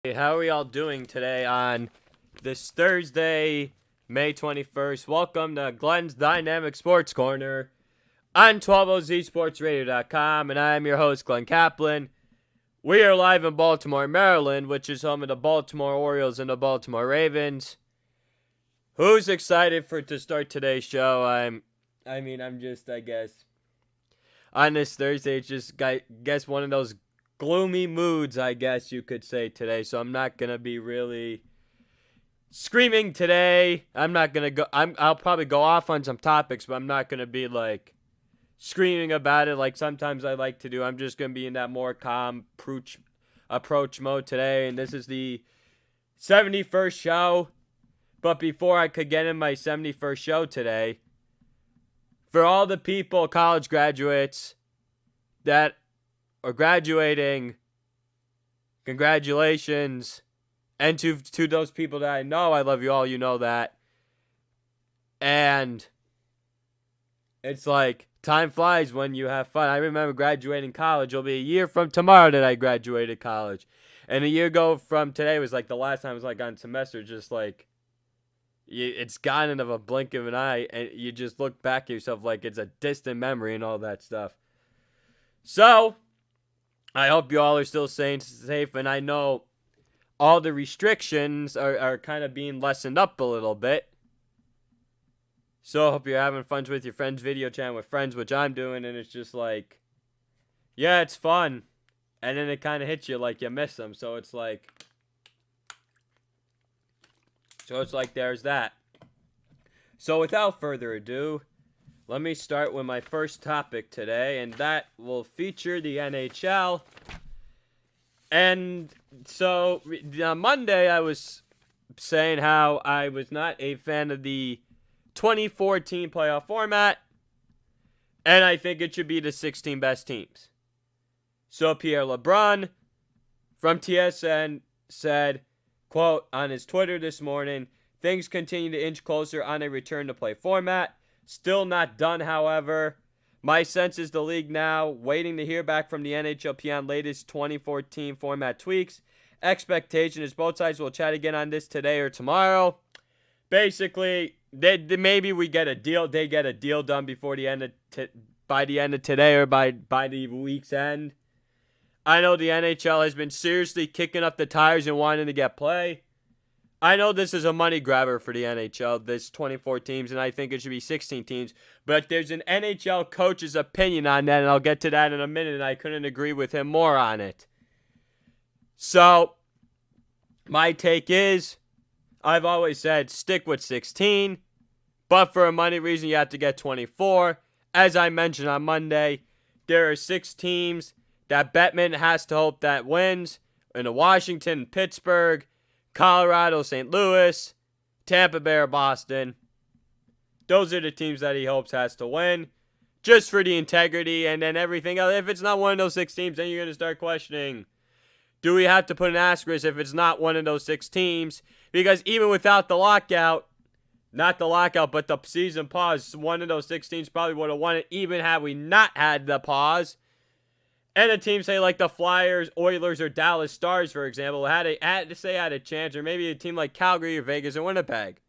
Hey, how are y'all doing today on this Thursday, May 21st? Welcome to Glenn's Dynamic Sports Corner on 12OZSportsRadio.com, and I am your host, Glenn Kaplan. We are live in Baltimore, Maryland, which is home of the Baltimore Orioles and the Baltimore Ravens. Who's excited to start today's show? I guess, on this Thursday, it's just, guess one of those gloomy moods, I guess you could say, today. So I'm not going to be really screaming today. I'll probably go off on some topics, but I'm not going to be like screaming about it like sometimes I like to do. I'm just going to be in that more calm approach mode today. And this is the 71st show. But before I could get in my 71st show today, for all the people, college graduates that are graduating, congratulations. And to those people that I know, I love you all, you know that. And it's like, time flies when you have fun. I remember graduating college. It'll be a year from tomorrow that I graduated college. And a year ago from today was like the last time I was like on semester, just like, it's gone in a blink of an eye. And you just look back at yourself like it's a distant memory and all that stuff. So, I hope you all are still staying safe, and I know all the restrictions are kind of being lessened up a little bit. So I hope you're having fun with your friends, video chatting with friends, which I'm doing, and it's just like, yeah, it's fun. And then it kind of hits you like you miss them, so it's like there's that. So without further ado, let me start with my first topic today, and that will feature the NHL. And so, on Monday, I was saying how I was not a fan of the 2014 playoff format, and I think it should be the 16 best teams. So, Pierre LeBrun from TSN said, quote, on his Twitter this morning, things continue to inch closer on a return to play format. Still not done, however. My sense is the league now waiting to hear back from the NHLP on latest 2014 format tweaks. Expectation is both sides will chat again on this today or tomorrow. Basically, maybe we get a deal. They get a deal done before the end of by the end of today or by the week's end. I know the NHL has been seriously kicking up the tires and wanting to get play. I know this is a money grabber for the NHL, this 24 teams, and I think it should be 16 teams. But there's an NHL coach's opinion on that, and I'll get to that in a minute, and I couldn't agree with him more on it. So, my take is, I've always said stick with 16, but for a money reason, you have to get 24. As I mentioned on Monday, there are 6 teams that Bettman has to hope that wins, in Washington, Pittsburgh, Colorado, St. Louis, Tampa Bay, or Boston. Those are the teams that he hopes has to win, just for the integrity, and then everything else. If it's not one of those 6 teams, then you're going to start questioning, do we have to put an asterisk if it's not one of those 6 teams? Because even without the lockout, not the lockout, but the season pause, one of those 6 teams probably would have won it, even had we not had the pause. And a team, say, like the Flyers, Oilers, or Dallas Stars, for example, had a chance, or maybe a team like Calgary or Vegas or Winnipeg.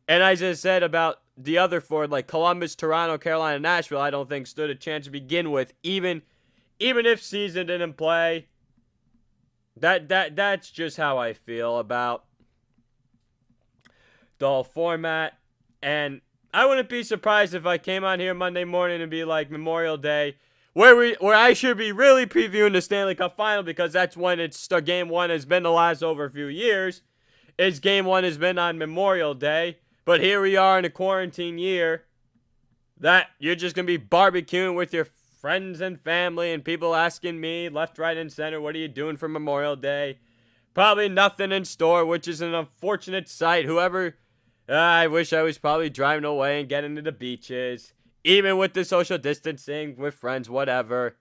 And I just said about the other 4, like Columbus, Toronto, Carolina, Nashville, I don't think stood a chance to begin with, even if season didn't play. That's just how I feel about the whole format. And I wouldn't be surprised if I came on here Monday morning and be like Memorial Day, where I should be really previewing the Stanley Cup Final, because that's when Game 1 has been the last over a few years. Game 1 has been on Memorial Day, but here we are in a quarantine year that you're just going to be barbecuing with your friends and family and people asking me left, right, and center, what are you doing for Memorial Day? Probably nothing in store, which is an unfortunate sight. I wish I was probably driving away and getting to the beaches. Even with the social distancing, with friends, whatever.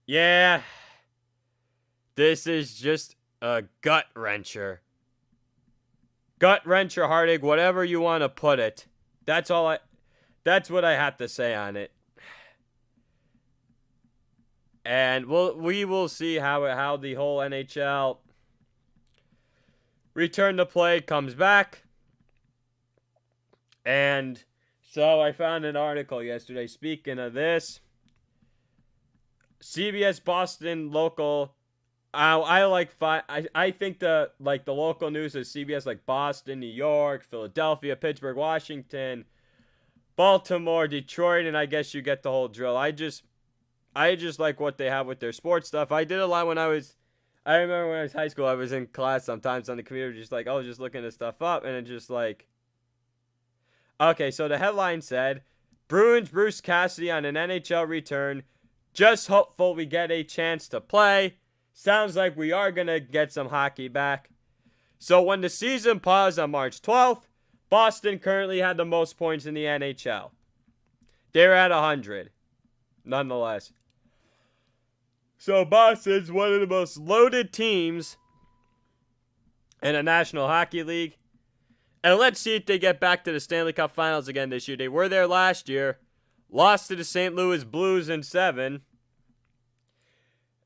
Yeah. This is just a gut-wrencher. Gut-wrencher, heartache, whatever you want to put it. That's what I have to say on it. And we will see how the whole NHL return to play comes back. And so I found an article yesterday. Speaking of this, CBS Boston local. I think the local news is CBS like Boston, New York, Philadelphia, Pittsburgh, Washington, Baltimore, Detroit, and I guess you get the whole drill. I just like what they have with their sports stuff. I did a lot when I remember when I was in high school, I was in class sometimes on the computer, just like, just looking this stuff up, and it just like, okay, so the headline said, Bruins Bruce Cassidy on an NHL return, just hopeful we get a chance to play. Sounds like we are going to get some hockey back. So when the season paused on March 12th, Boston currently had the most points in the NHL. They're at 100, nonetheless. So Boston's one of the most loaded teams in the National Hockey League. And let's see if they get back to the Stanley Cup Finals again this year. They were there last year, lost to the St. Louis Blues in 7.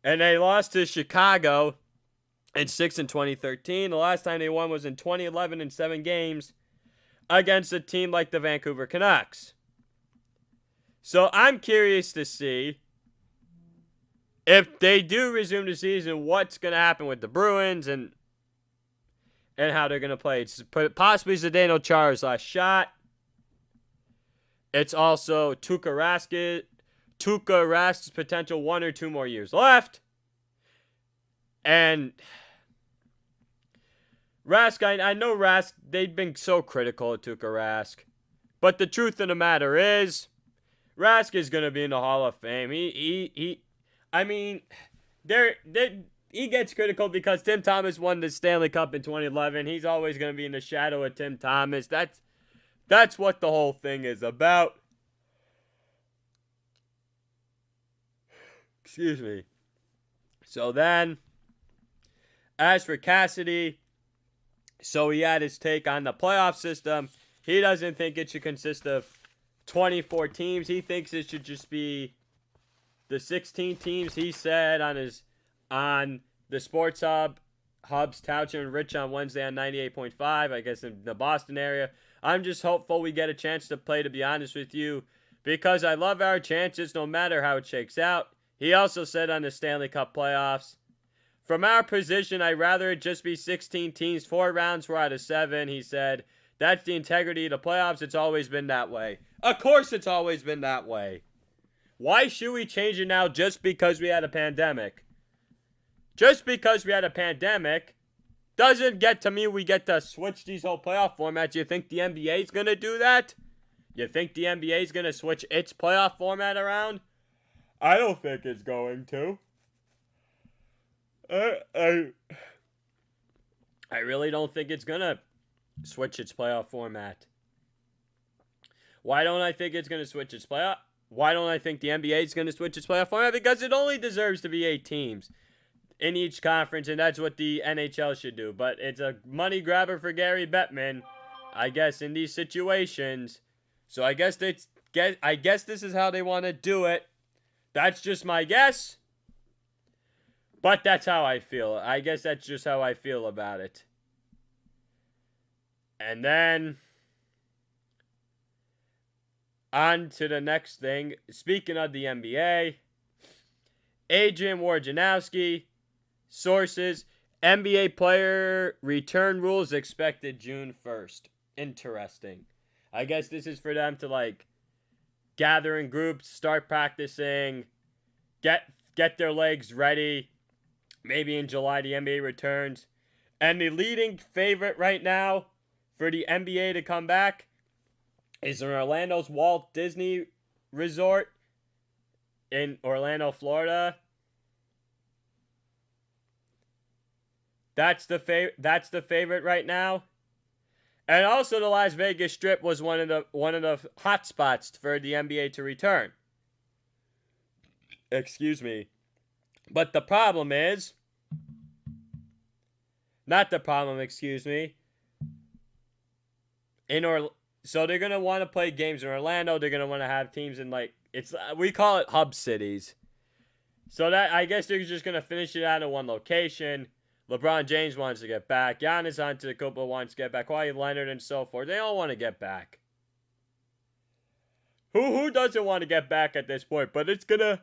And they lost to Chicago in 6 in 2013. The last time they won was in 2011 in 7 games against a team like the Vancouver Canucks. So I'm curious to see if they do resume the season, what's going to happen with the Bruins and how they're going to play. It's possibly Zdeno Chara's last shot. It's also Tuukka Rask's potential 1 or 2 more years left. And Rask, I know Rask, they've been so critical of Tuukka Rask. But the truth of the matter is, Rask is going to be in the Hall of Fame. He gets critical because Tim Thomas won the Stanley Cup in 2011. He's always going to be in the shadow of Tim Thomas. That's what the whole thing is about. Excuse me. So then, as for Cassidy, so he had his take on the playoff system. He doesn't think it should consist of 24 teams. He thinks it should just be the 16 teams. He said on the Sports Hub's Toucher and Rich on Wednesday on 98.5, I guess in the Boston area. I'm just hopeful we get a chance to play, to be honest with you, because I love our chances no matter how it shakes out. He also said on the Stanley Cup playoffs, from our position, I'd rather it just be 16 teams, 4 rounds, 4 out of 7. He said, that's the integrity of the playoffs. It's always been that way. Of course it's always been that way. Why should we change it now just because we had a pandemic? Just because we had a pandemic doesn't get to mean we get to switch these whole playoff formats. You think the NBA is going to do that? You think the NBA is going to switch its playoff format around? I don't think it's going to. I really don't think it's going to switch its playoff format. Why don't I think it's going to switch its playoff? Why don't I think the NBA is going to switch its playoff format? Because it only deserves to be 8 teams in each conference, and that's what the NHL should do. But it's a money grabber for Gary Bettman, I guess, in these situations. So I guess this is how they want to do it. That's just my guess. But that's how I feel. I guess that's just how I feel about it. And then on to the next thing. Speaking of the NBA, Adrian Wojnarowski, sources, NBA player return rules expected June 1st. Interesting. I guess this is for them to gather in groups, start practicing, get their legs ready. Maybe in July the NBA returns. And the leading favorite right now for the NBA to come back is in Orlando's Walt Disney Resort in Orlando, Florida. That's the favorite right now. And also the Las Vegas Strip was one of the hot spots for the NBA to return. Excuse me. But the problem is, not the problem, excuse me. So they're going to want to play games in Orlando. They're going to want to have teams in we call it hub cities. So that, I guess they're just going to finish it out in one location. LeBron James wants to get back. Giannis Antetokounmpo wants to get back. Kawhi Leonard and so forth. They all want to get back. Who doesn't want to get back at this point? But it's gonna,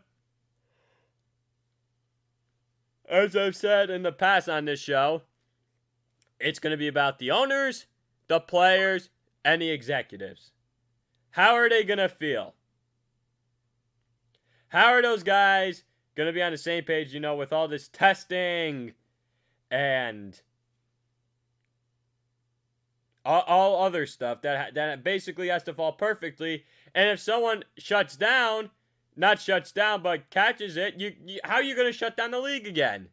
as I've said in the past on this show, it's gonna be about the owners, the players, and the executives. How are they gonna feel? How are those guys gonna be on the same page, with all this testing and all other stuff that basically has to fall perfectly? And if someone not shuts down, but catches it, how are you going to shut down the league again?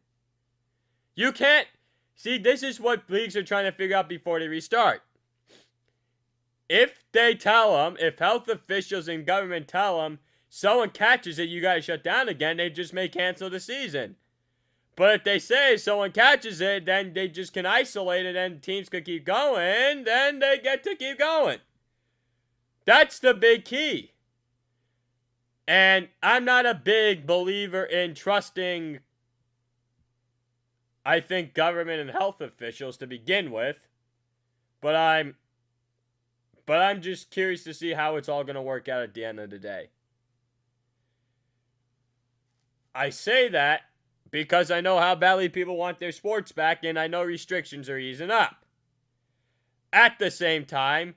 You can't. See, this is what leagues are trying to figure out before they restart. If health officials and government tell them, someone catches it, you got to shut down again, they just may cancel the season. But if they say someone catches it, then they just can isolate it and teams can keep going, then they get to keep going. That's the big key. And I'm not a big believer in trusting, I think, government and health officials to begin with. But I'm just curious to see how it's all going to work out at the end of the day. I say that because I know how badly people want their sports back, and I know restrictions are easing up. At the same time,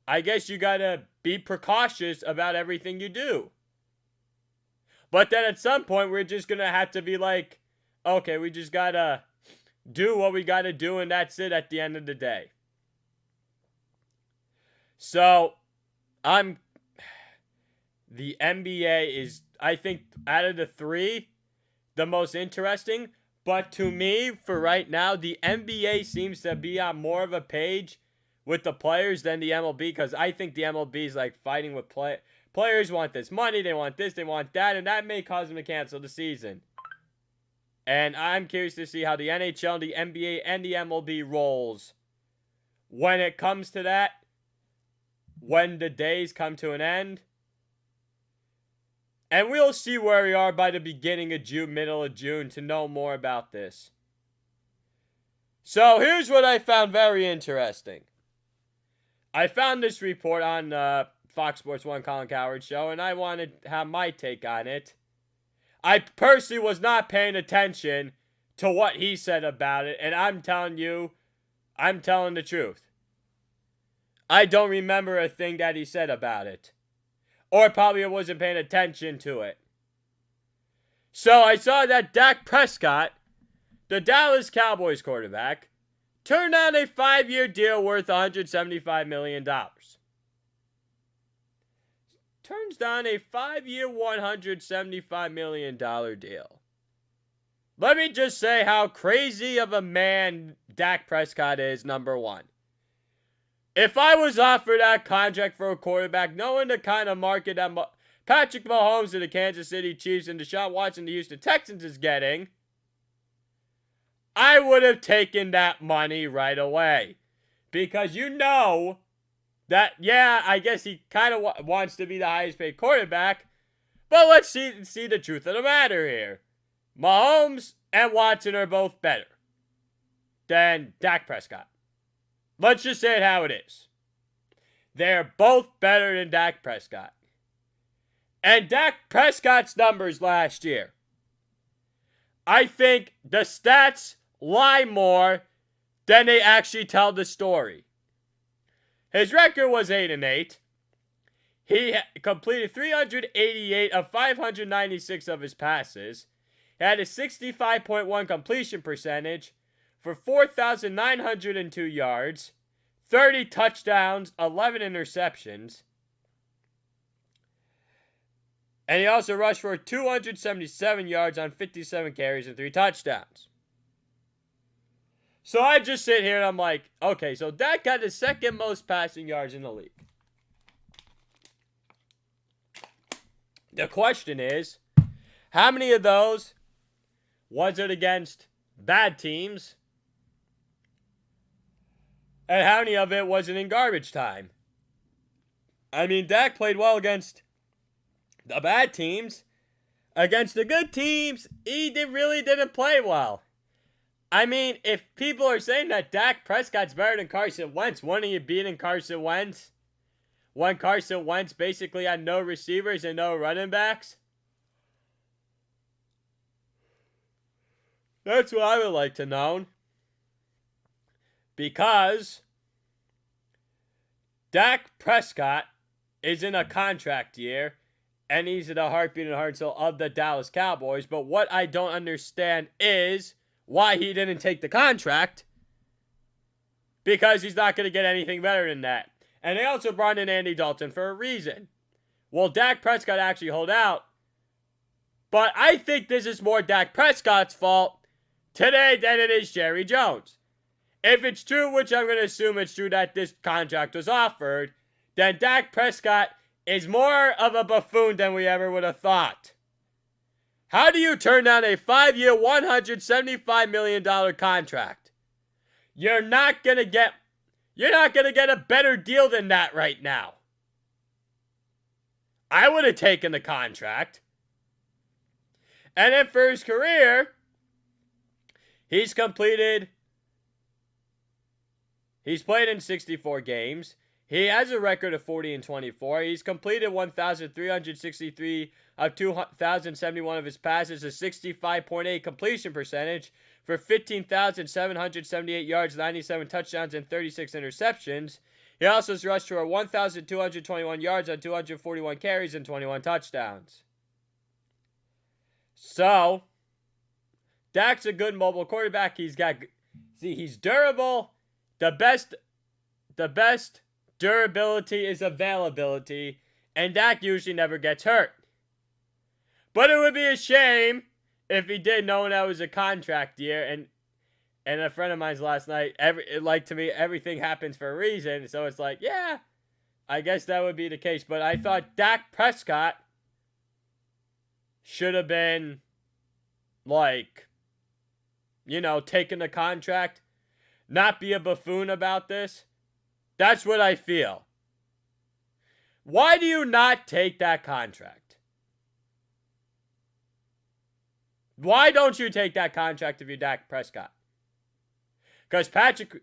I guess you gotta be precautious about everything you do. But then at some point, we're just gonna have to be like, okay, we just gotta do what we gotta do, and that's it at the end of the day. So, the NBA is, I think, out of the three, the most interesting. But to me, for right now, the NBA seems to be on more of a page with the players than the MLB, because I think the MLB is like fighting with players want this money, they want this, they want that, and that may cause them to cancel the season. And I'm curious to see how the NHL, the NBA, and the MLB rolls when it comes to that, when the days come to an end. And we'll see where we are by the beginning of June, middle of June, to know more about this. So here's what I found very interesting. I found this report on Fox Sports 1 Colin Cowherd show, and I wanted to have my take on it. I personally was not paying attention to what he said about it, and I'm telling you, I'm telling the truth. I don't remember a thing that he said about it. Or probably I wasn't paying attention to it. So I saw that Dak Prescott, the Dallas Cowboys quarterback, turned down a 5-year deal worth $175 million. Turns down a 5-year, $175 million deal. Let me just say how crazy of a man Dak Prescott is, number one. If I was offered that contract for a quarterback, knowing the kind of market that Patrick Mahomes of the Kansas City Chiefs and Deshaun Watson of the Houston Texans is getting, I would have taken that money right away. Because you know that, yeah, I guess he kind of wants to be the highest paid quarterback, but let's see the truth of the matter here. Mahomes and Watson are both better than Dak Prescott. Let's just say it how it is. They're both better than Dak Prescott. And Dak Prescott's numbers last year, I think the stats lie more than they actually tell the story. His record was 8-8. He completed 388 of 596 of his passes. He had a 65.1 completion percentage for 4,902 yards, 30 touchdowns, 11 interceptions. And he also rushed for 277 yards on 57 carries and 3 touchdowns. So I just sit here and I'm like, okay, so Dak got the second most passing yards in the league. The question is, how many of those was it against bad teams? And how many of it wasn't in garbage time? I mean, Dak played well against the bad teams. Against the good teams, he really didn't play well. I mean, if people are saying that Dak Prescott's better than Carson Wentz, wouldn't you beating Carson Wentz? When Carson Wentz basically had no receivers and no running backs? That's what I would like to know. Because Dak Prescott is in a contract year, and he's in the heartbeat and heart and soul of the Dallas Cowboys. But what I don't understand is why he didn't take the contract, because he's not going to get anything better than that. And they also brought in Andy Dalton for a reason. Well, Dak Prescott actually hold out, but I think this is more Dak Prescott's fault today than it is Jerry Jones. If it's true, which I'm going to assume it's true that this contract was offered, then Dak Prescott is more of a buffoon than we ever would have thought. How do you turn down a 5-year, $175 million contract? You're not going to get a better deal than that right now. I would have taken the contract. And then for his career, he's played in 64 games. He has a record of 40-24. He's completed 1,363 of 2,071 of his passes, a 65.8 completion percentage for 15,778 yards, 97 touchdowns, and 36 interceptions. He also has rushed for 1,221 yards on 241 carries and 21 touchdowns. So, Dak's a good mobile quarterback. He's durable. The best durability is availability, and Dak usually never gets hurt. But it would be a shame if he did, knowing that it was a contract year. And a friend of mine's last night, to me, everything happens for a reason. So it's like, yeah, I guess that would be the case. But I thought Dak Prescott should have been, taking the contract, not be a buffoon about this. That's what I feel. Why do you not take that contract? Why don't you take that contract if you're Dak Prescott? Because Patrick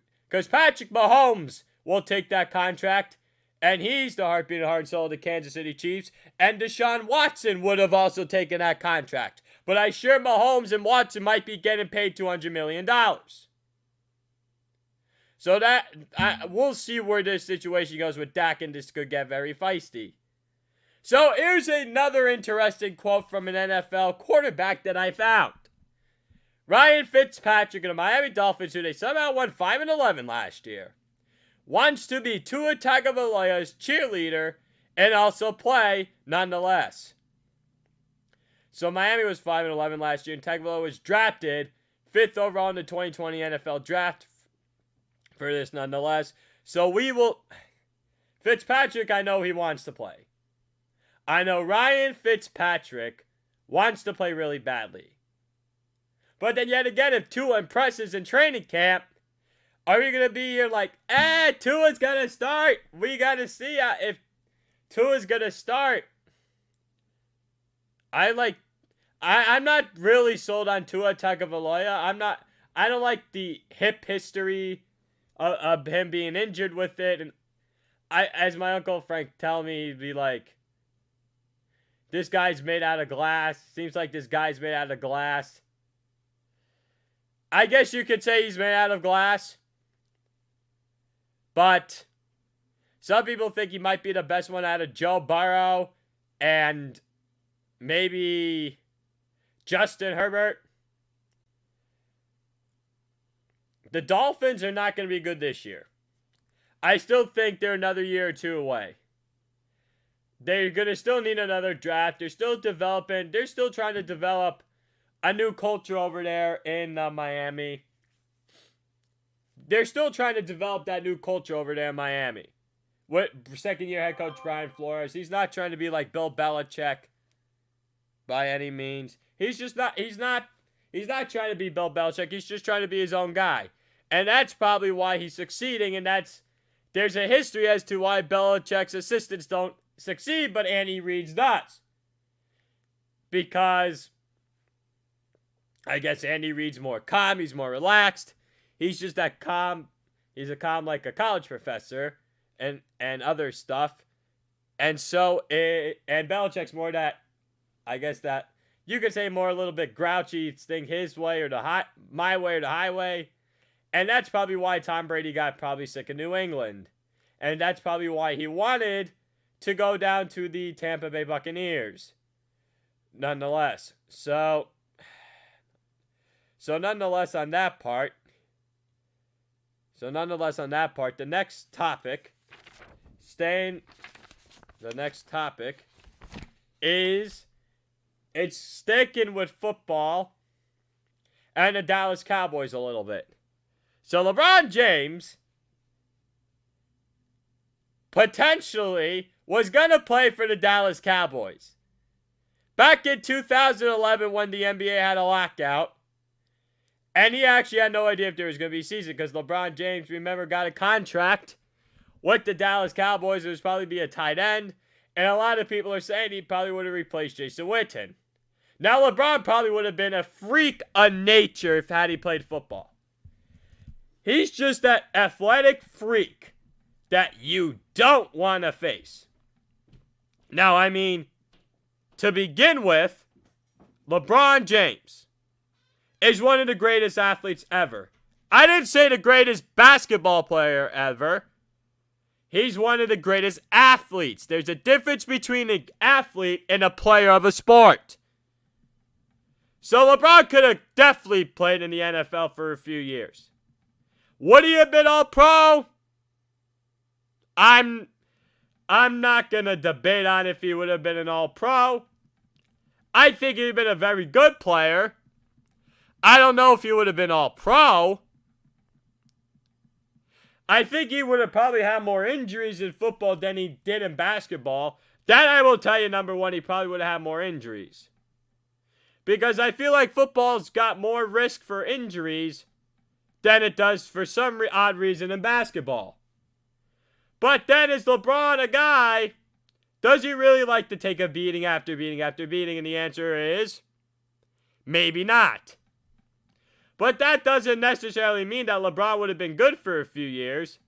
Mahomes will take that contract, and he's the heartbeat and heart and soul of the Kansas City Chiefs, and Deshaun Watson would have also taken that contract. But I'm sure Mahomes and Watson might be getting paid $200 million. So we'll see where this situation goes with Dak, and this could get very feisty. So here's another interesting quote from an NFL quarterback that I found. Ryan Fitzpatrick of the Miami Dolphins, who they somehow won 5-11 last year, wants to be Tua Tagovailoa's cheerleader and also play nonetheless. So Miami was 5-11 last year, and Tagovailoa was drafted 5th overall in the 2020 NFL Draft for this nonetheless. So Fitzpatrick, I know he wants to play. I know Ryan Fitzpatrick wants to play really badly. But then yet again, if Tua impresses in training camp, are we going to be here like, Tua's going to start? We got to see if Tua's going to start. I'm not really sold on Tua Tagovailoa. I don't like the hip history of him being injured with it. And as my Uncle Frank tell me, he'd be like, this guy's made out of glass. Seems like this guy's made out of glass. I guess you could say he's made out of glass. But some people think he might be the best one out of Joe Burrow and maybe Justin Herbert. The Dolphins are not going to be good this year. I still think they're another year or two away. They're going to still need another draft. They're still developing. They're still trying to develop a new culture over there in Miami. They're still trying to develop that new culture over there in Miami. Second-year head coach Brian Flores. He's not trying to be like Bill Belichick by any means. He's not trying to be Bill Belichick. He's just trying to be his own guy. And that's probably why he's succeeding. And there's a history as to why Belichick's assistants don't succeed, but Andy Reid's does. Because I guess Andy Reid's more calm. He's more relaxed. He's just that calm. He's a calm like a college professor and other stuff. And so, and Belichick's more that, I guess that, you could say more a little bit grouchy, thing his way or my way or the highway. And that's probably why Tom Brady got probably sick of New England. And that's probably why he wanted to go down to the Tampa Bay Buccaneers. Nonetheless. So nonetheless on that part, the next topic is, it's sticking with football and the Dallas Cowboys a little bit. So LeBron James potentially was going to play for the Dallas Cowboys. Back in 2011 when the NBA had a lockout, and he actually had no idea if there was going to be a season because LeBron James, remember, got a contract with the Dallas Cowboys. It was probably be a tight end, and a lot of people are saying he probably would have replaced Jason Witten. Now, LeBron probably would have been a freak of nature if had he played football. He's just that athletic freak that you don't want to face. Now, I mean, to begin with, LeBron James is one of the greatest athletes ever. I didn't say the greatest basketball player ever. He's one of the greatest athletes. There's a difference between an athlete and a player of a sport. So LeBron could have definitely played in the NFL for a few years. Would he have been all pro? I'm not going to debate on if he would have been an all pro. I think he'd have been a very good player. I don't know if he would have been all pro. I think he would have probably had more injuries in football than he did in basketball. That I will tell you, number one, he probably would have had more injuries. Because I feel like football's got more risk for injuries than it does for some odd reason in basketball. But then is LeBron a guy? Does he really like to take a beating after beating after beating? And the answer is maybe not. But that doesn't necessarily mean that LeBron would have been good for a few years.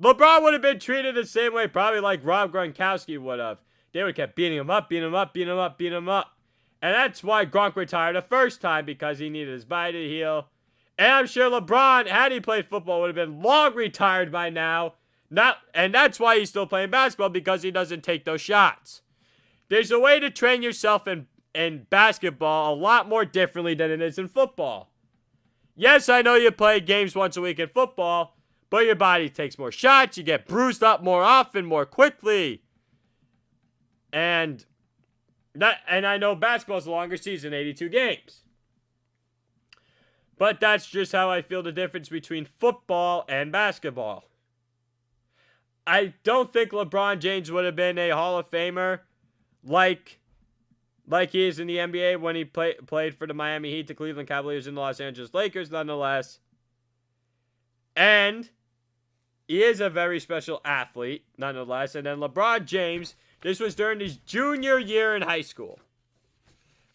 LeBron would have been treated the same way probably like Rob Gronkowski would have. They would have kept beating him up. And that's why Gronk retired the first time, because he needed his body to heal. And I'm sure LeBron, had he played football, would have been long retired by now. And that's why he's still playing basketball, because he doesn't take those shots. There's a way to train yourself in basketball a lot more differently than it is in football. Yes, I know you play games once a week in football, but your body takes more shots, you get bruised up more often, more quickly. And I know basketball's a longer season, 82 games. But that's just how I feel the difference between football and basketball. I don't think LeBron James would have been a Hall of Famer like he is in the NBA when he played for the Miami Heat, the Cleveland Cavaliers, and the Los Angeles Lakers, nonetheless. And he is a very special athlete, nonetheless. And then LeBron James, this was during his junior year in high school.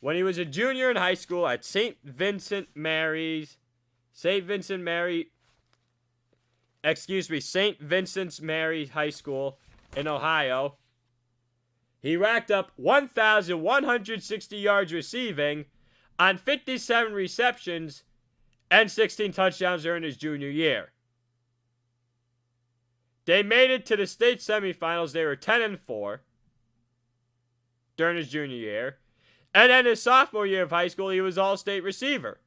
When he was a junior in high school at St. Vincent Mary's High School in Ohio, he racked up 1,160 yards receiving on 57 receptions and 16 touchdowns during his junior year. They made it to the state semifinals. They were 10-4 during his junior year. And then his sophomore year of high school, he was all-state receiver.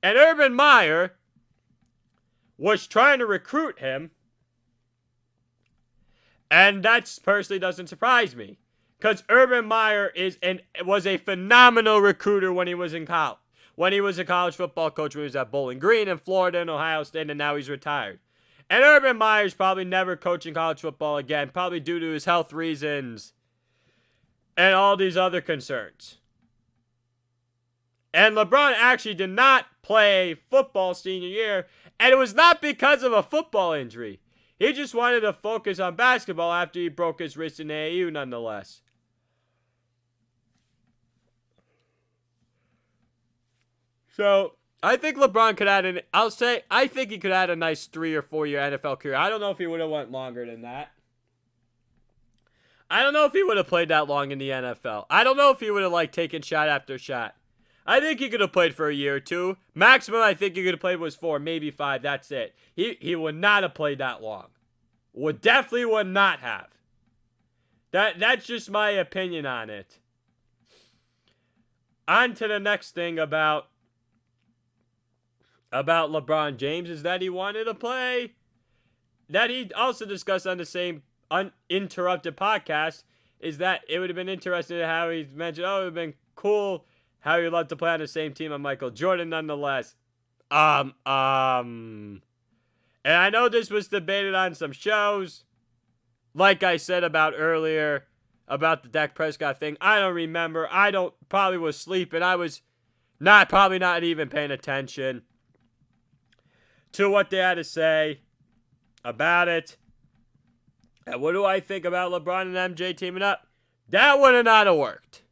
And Urban Meyer was trying to recruit him. And that personally doesn't surprise me, because Urban Meyer was a phenomenal recruiter when he was in college. When he was a college football coach, when he was at Bowling Green in Florida and Ohio State, and now he's retired. And Urban Meyer's probably never coaching college football again, probably due to his health reasons and all these other concerns. And LeBron actually did not play football senior year, and it was not because of a football injury. He just wanted to focus on basketball after he broke his wrist in AAU, nonetheless. So I think LeBron could add I think he could add a nice 3 or 4 year NFL career. I don't know if he would have went longer than that. I don't know if he would have played that long in the NFL. I don't know if he would have taken shot after shot. I think he could have played for a year or two. Maximum I think he could have played was 4, maybe 5. That's it. He would not have played that long. Definitely would not have. That's just my opinion on it. On to the next thing about LeBron James is that he wanted to play. That he also discussed on the same uninterrupted podcast is that it would have been interesting how he mentioned, it would have been cool how he'd love to play on the same team as Michael Jordan nonetheless. And I know this was debated on some shows. Like I said about earlier about the Dak Prescott thing. I don't remember. Probably was sleeping. I was probably not even paying attention to what they had to say about it. And what do I think about LeBron and MJ teaming up? That would have not have worked.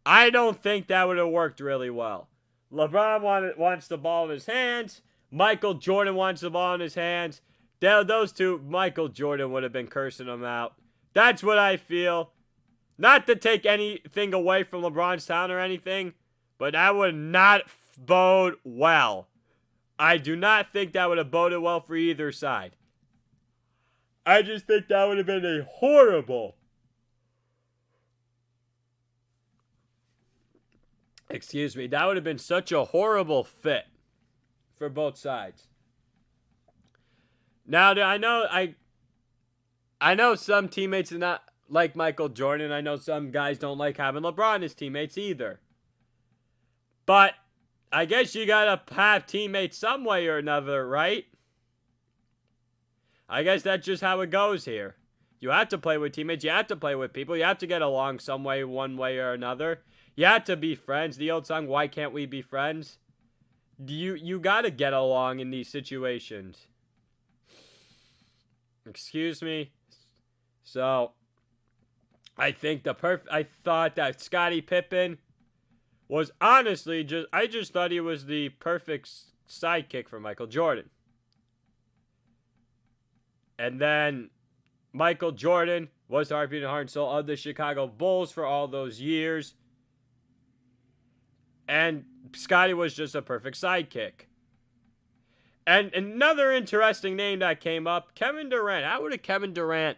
I don't think that would have worked really well. LeBron wants the ball in his hands. Michael Jordan wants the ball in his hands. Those two, Michael Jordan would have been cursing him out. That's what I feel. Not to take anything away from LeBron's talent or anything, but that would not bode well. I do not think that would have boded well for either side. I just think that would have been a horrible. That would have been such a horrible fit for both sides. Now, I know some teammates are not like Michael Jordan. I know some guys don't like having LeBron as teammates either. But I guess you gotta have teammates some way or another, right? I guess that's just how it goes here. You have to play with teammates. You have to play with people. You have to get along some way, one way or another. You have to be friends. The old song, "Why Can't We Be Friends?" You got to get along in these situations. Excuse me. So, I thought that Scottie Pippen was honestly I just thought he was the perfect sidekick for Michael Jordan. And then Michael Jordan was the heartbeat and heart and soul of the Chicago Bulls for all those years. And Scottie was just a perfect sidekick. And another interesting name that came up, Kevin Durant. How would have Kevin Durant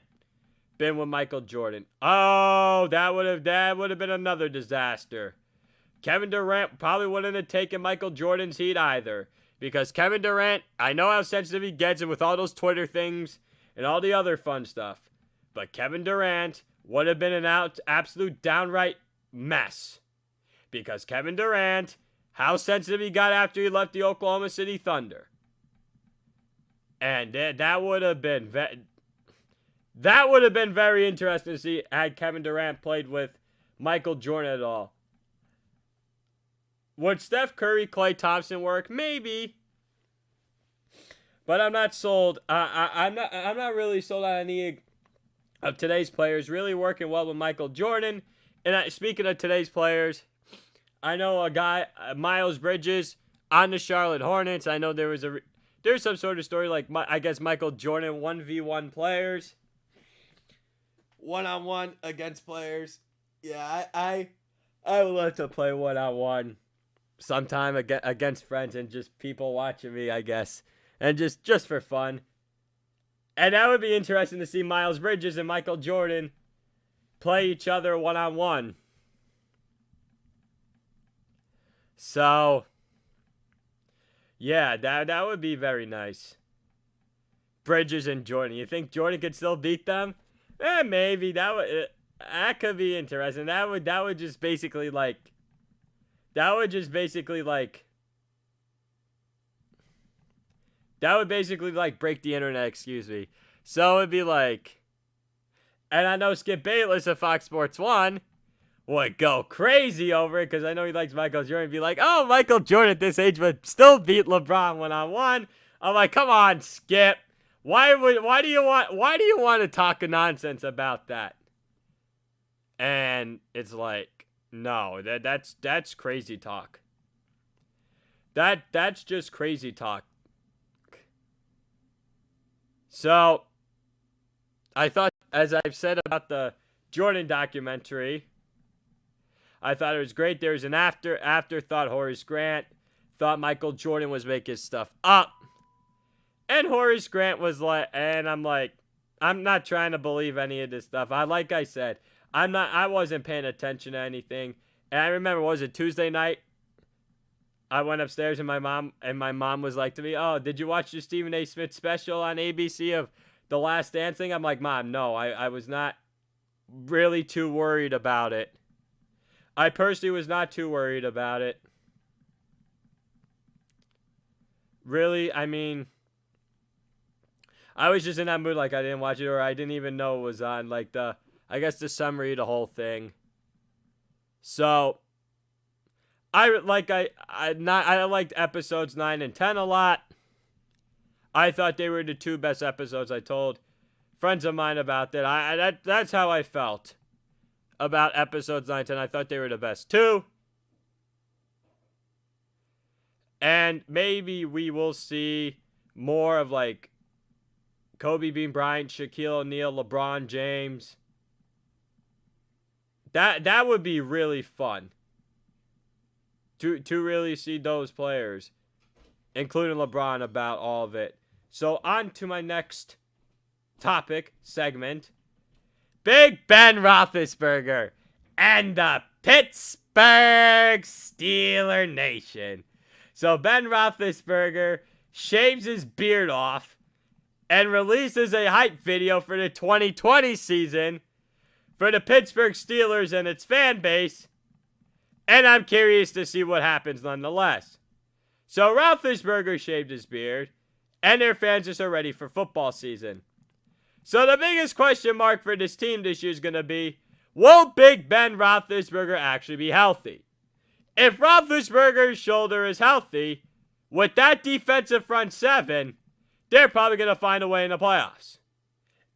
been with Michael Jordan? Oh, that would have been another disaster. Kevin Durant probably wouldn't have taken Michael Jordan's heat either. Because Kevin Durant, I know how sensitive he gets and with all those Twitter things and all the other fun stuff. But Kevin Durant would have been an absolute downright mess. Because Kevin Durant, how sensitive he got after he left the Oklahoma City Thunder. And that would have been very interesting to see had Kevin Durant played with Michael Jordan at all. Would Steph Curry, Klay Thompson work? Maybe. But I'm not sold. I'm not really sold on any of today's players really working well with Michael Jordan. And speaking of today's players, I know a guy, Miles Bridges, on the Charlotte Hornets. I know there's some sort of story like I guess Michael Jordan 1v1 players, one-on-one against players. Yeah, I would love to play one-on-one sometime against friends and just people watching me, I guess, and just for fun. And that would be interesting to see Miles Bridges and Michael Jordan play each other one-on-one. So, yeah, that would be very nice. Bridges and Jordan. You think Jordan could still beat them? Maybe. That could be interesting. That would just basically break the internet, excuse me. So it'd be like, and I know Skip Bayless of Fox Sports 1 would go crazy over it because I know he likes Michael Jordan. Be like, oh, Michael Jordan at this age would still beat LeBron one-on-one. I'm like, come on, Skip. Why do you want to talk nonsense about that? And it's like, no, that's crazy talk. That's just crazy talk. So, I thought, as I've said about the Jordan documentary, I thought it was great. There was an afterthought. Horace Grant thought Michael Jordan was making stuff up. And Horace Grant was like, and I'm like, I'm not trying to believe any of this stuff. Like I said, I wasn't paying attention to anything. And I remember, was it Tuesday night? I went upstairs and my mom was like to me, "Oh, did you watch the Stephen A. Smith special on ABC of The Last Dance thing?" I'm like, "Mom, no, I was not really too worried about it. I personally was not too worried about it. Really, I mean, I was just in that mood, like I didn't watch it, or I didn't even know it was on, like the summary of the whole thing. So I liked episodes 9 and 10 a lot. I thought they were the two best episodes. I told friends of mine about that. That's how I felt about episodes 9 and 10. I thought they were the best two. And maybe we will see more of like Kobe Bean Bryant, Shaquille O'Neal, LeBron James. That would be really fun. To really see those players, including LeBron, about all of it. So on to my next segment. Big Ben Roethlisberger and the Pittsburgh Steeler Nation. So Ben Roethlisberger shaves his beard off and releases a hype video for the 2020 season for the Pittsburgh Steelers and its fan base. And I'm curious to see what happens nonetheless. So Roethlisberger shaved his beard, and their fans just are ready for football season. So the biggest question mark for this team this year is going to be, will Big Ben Roethlisberger actually be healthy? If Roethlisberger's shoulder is healthy, with that defensive front seven, they're probably going to find a way in the playoffs.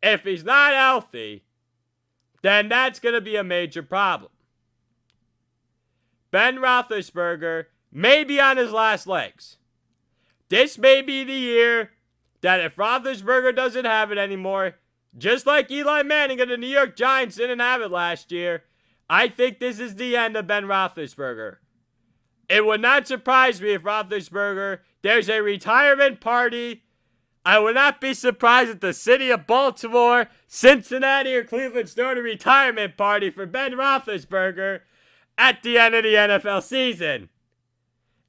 If he's not healthy, then that's going to be a major problem. Ben Roethlisberger may be on his last legs. This may be the year that if Roethlisberger doesn't have it anymore, just like Eli Manning and the New York Giants didn't have it last year, I think this is the end of Ben Roethlisberger. It would not surprise me if Roethlisberger, there's a retirement party. I would not be surprised if the city of Baltimore, Cincinnati, or Cleveland's throwing a retirement party for Ben Roethlisberger at the end of the NFL season.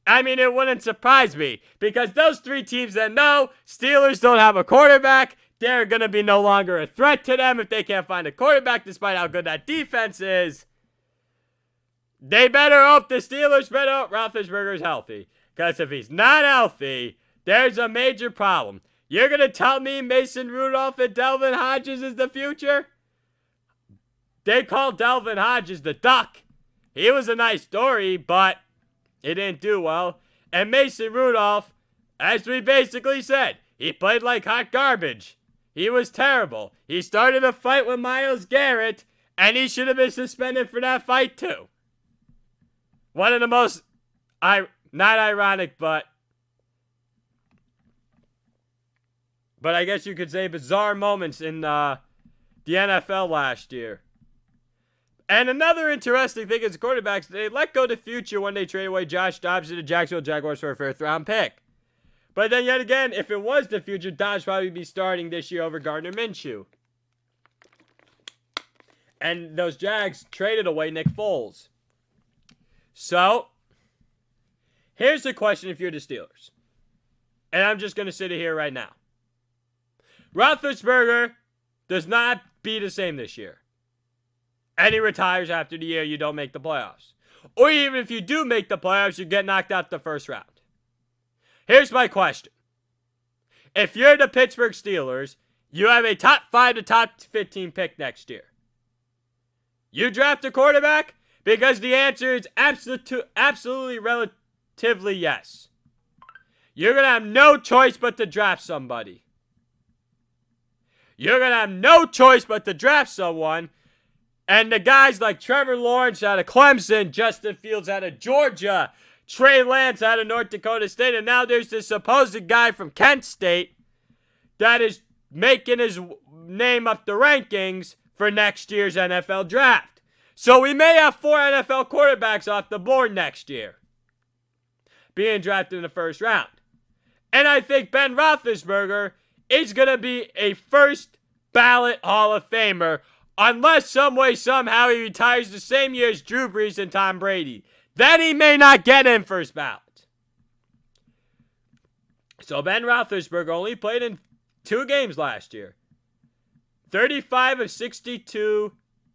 I mean, it wouldn't surprise me, because those three teams that know Steelers don't have a quarterback, they're going to be no longer a threat to them if they can't find a quarterback despite how good that defense is. They better hope the Steelers better hope Roethlisberger's healthy, because if he's not healthy, there's a major problem. You're going to tell me Mason Rudolph and Delvin Hodges is the future? They call Delvin Hodges the Duck. He was a nice story, but he didn't do well. And Mason Rudolph, as we basically said, he played like hot garbage. He was terrible. He started a fight with Myles Garrett, and he should have been suspended for that fight too. One of the most, not ironic, but I guess you could say bizarre moments in the NFL last year. And another interesting thing is quarterbacks, they let go the future when they trade away Josh Dobbs to the Jacksonville Jaguars for a first-round pick. But then yet again, if it was the future, Dobbs probably be starting this year over Gardner Minshew. And those Jags traded away Nick Foles. So, here's the question if you're the Steelers. And I'm just going to sit here right now. Roethlisberger does not be the same this year. And he retires after the year you don't make the playoffs. Or even if you do make the playoffs, you get knocked out the first round. Here's my question. If you're the Pittsburgh Steelers, you have a top 5 to top 15 pick next year. You draft a quarterback? Because the answer is absolutely relatively yes. You're going to have no choice but to draft somebody. You're going to have no choice but to draft someone. And the guys like Trevor Lawrence out of Clemson, Justin Fields out of Georgia, Trey Lance out of North Dakota State, and now there's this supposed guy from Kent State that is making his name up the rankings for next year's NFL draft. So we may have 4 NFL quarterbacks off the board next year being drafted in the first round. And I think Ben Roethlisberger is going to be a first ballot Hall of Famer unless some way, somehow he retires the same year as Drew Brees and Tom Brady. Then he may not get in first ballot. So Ben Roethlisberger only played in 2 games last year. 35 of 62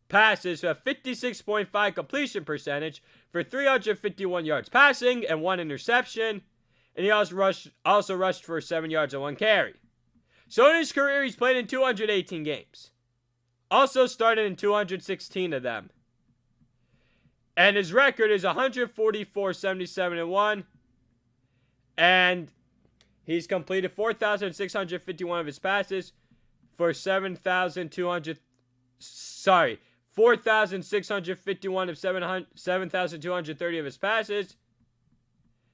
passes for a 56.5 completion percentage for 351 yards passing and 1 interception. And he also rushed for 7 yards and 1 carry. So in his career, he's played in 218 games. Also started in 216 of them. And his record is 144, 77, and 1. And he's completed 4,651 of his passes for 4,651 of 7,230 of his passes.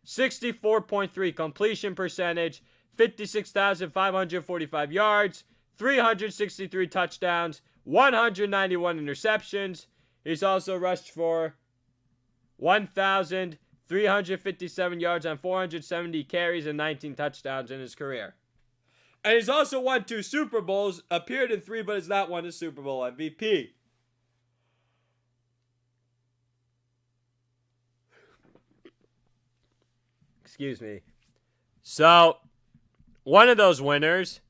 64.3 completion percentage, 56,545 yards, 363 touchdowns, 191 interceptions. He's also rushed for 1,357 yards on 470 carries and 19 touchdowns in his career. And he's also won 2 Super Bowls, appeared in 3, but has not won a Super Bowl MVP. Excuse me. So, one of those winners,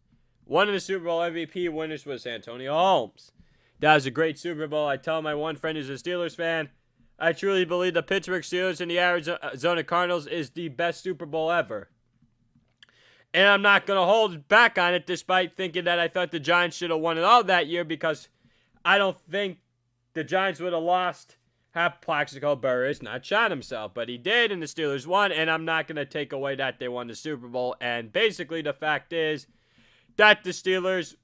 one of the Super Bowl MVP winners was Antonio Holmes. That was a great Super Bowl. I tell my one friend who's a Steelers fan, I truly believe the Pittsburgh Steelers and the Arizona Cardinals is the best Super Bowl ever. And I'm not going to hold back on it despite thinking that I thought the Giants should have won it all that year because I don't think the Giants would have lost had Plaxico Burress not shot himself. But he did, and the Steelers won, and I'm not going to take away that they won the Super Bowl. And basically the fact is that the Steelers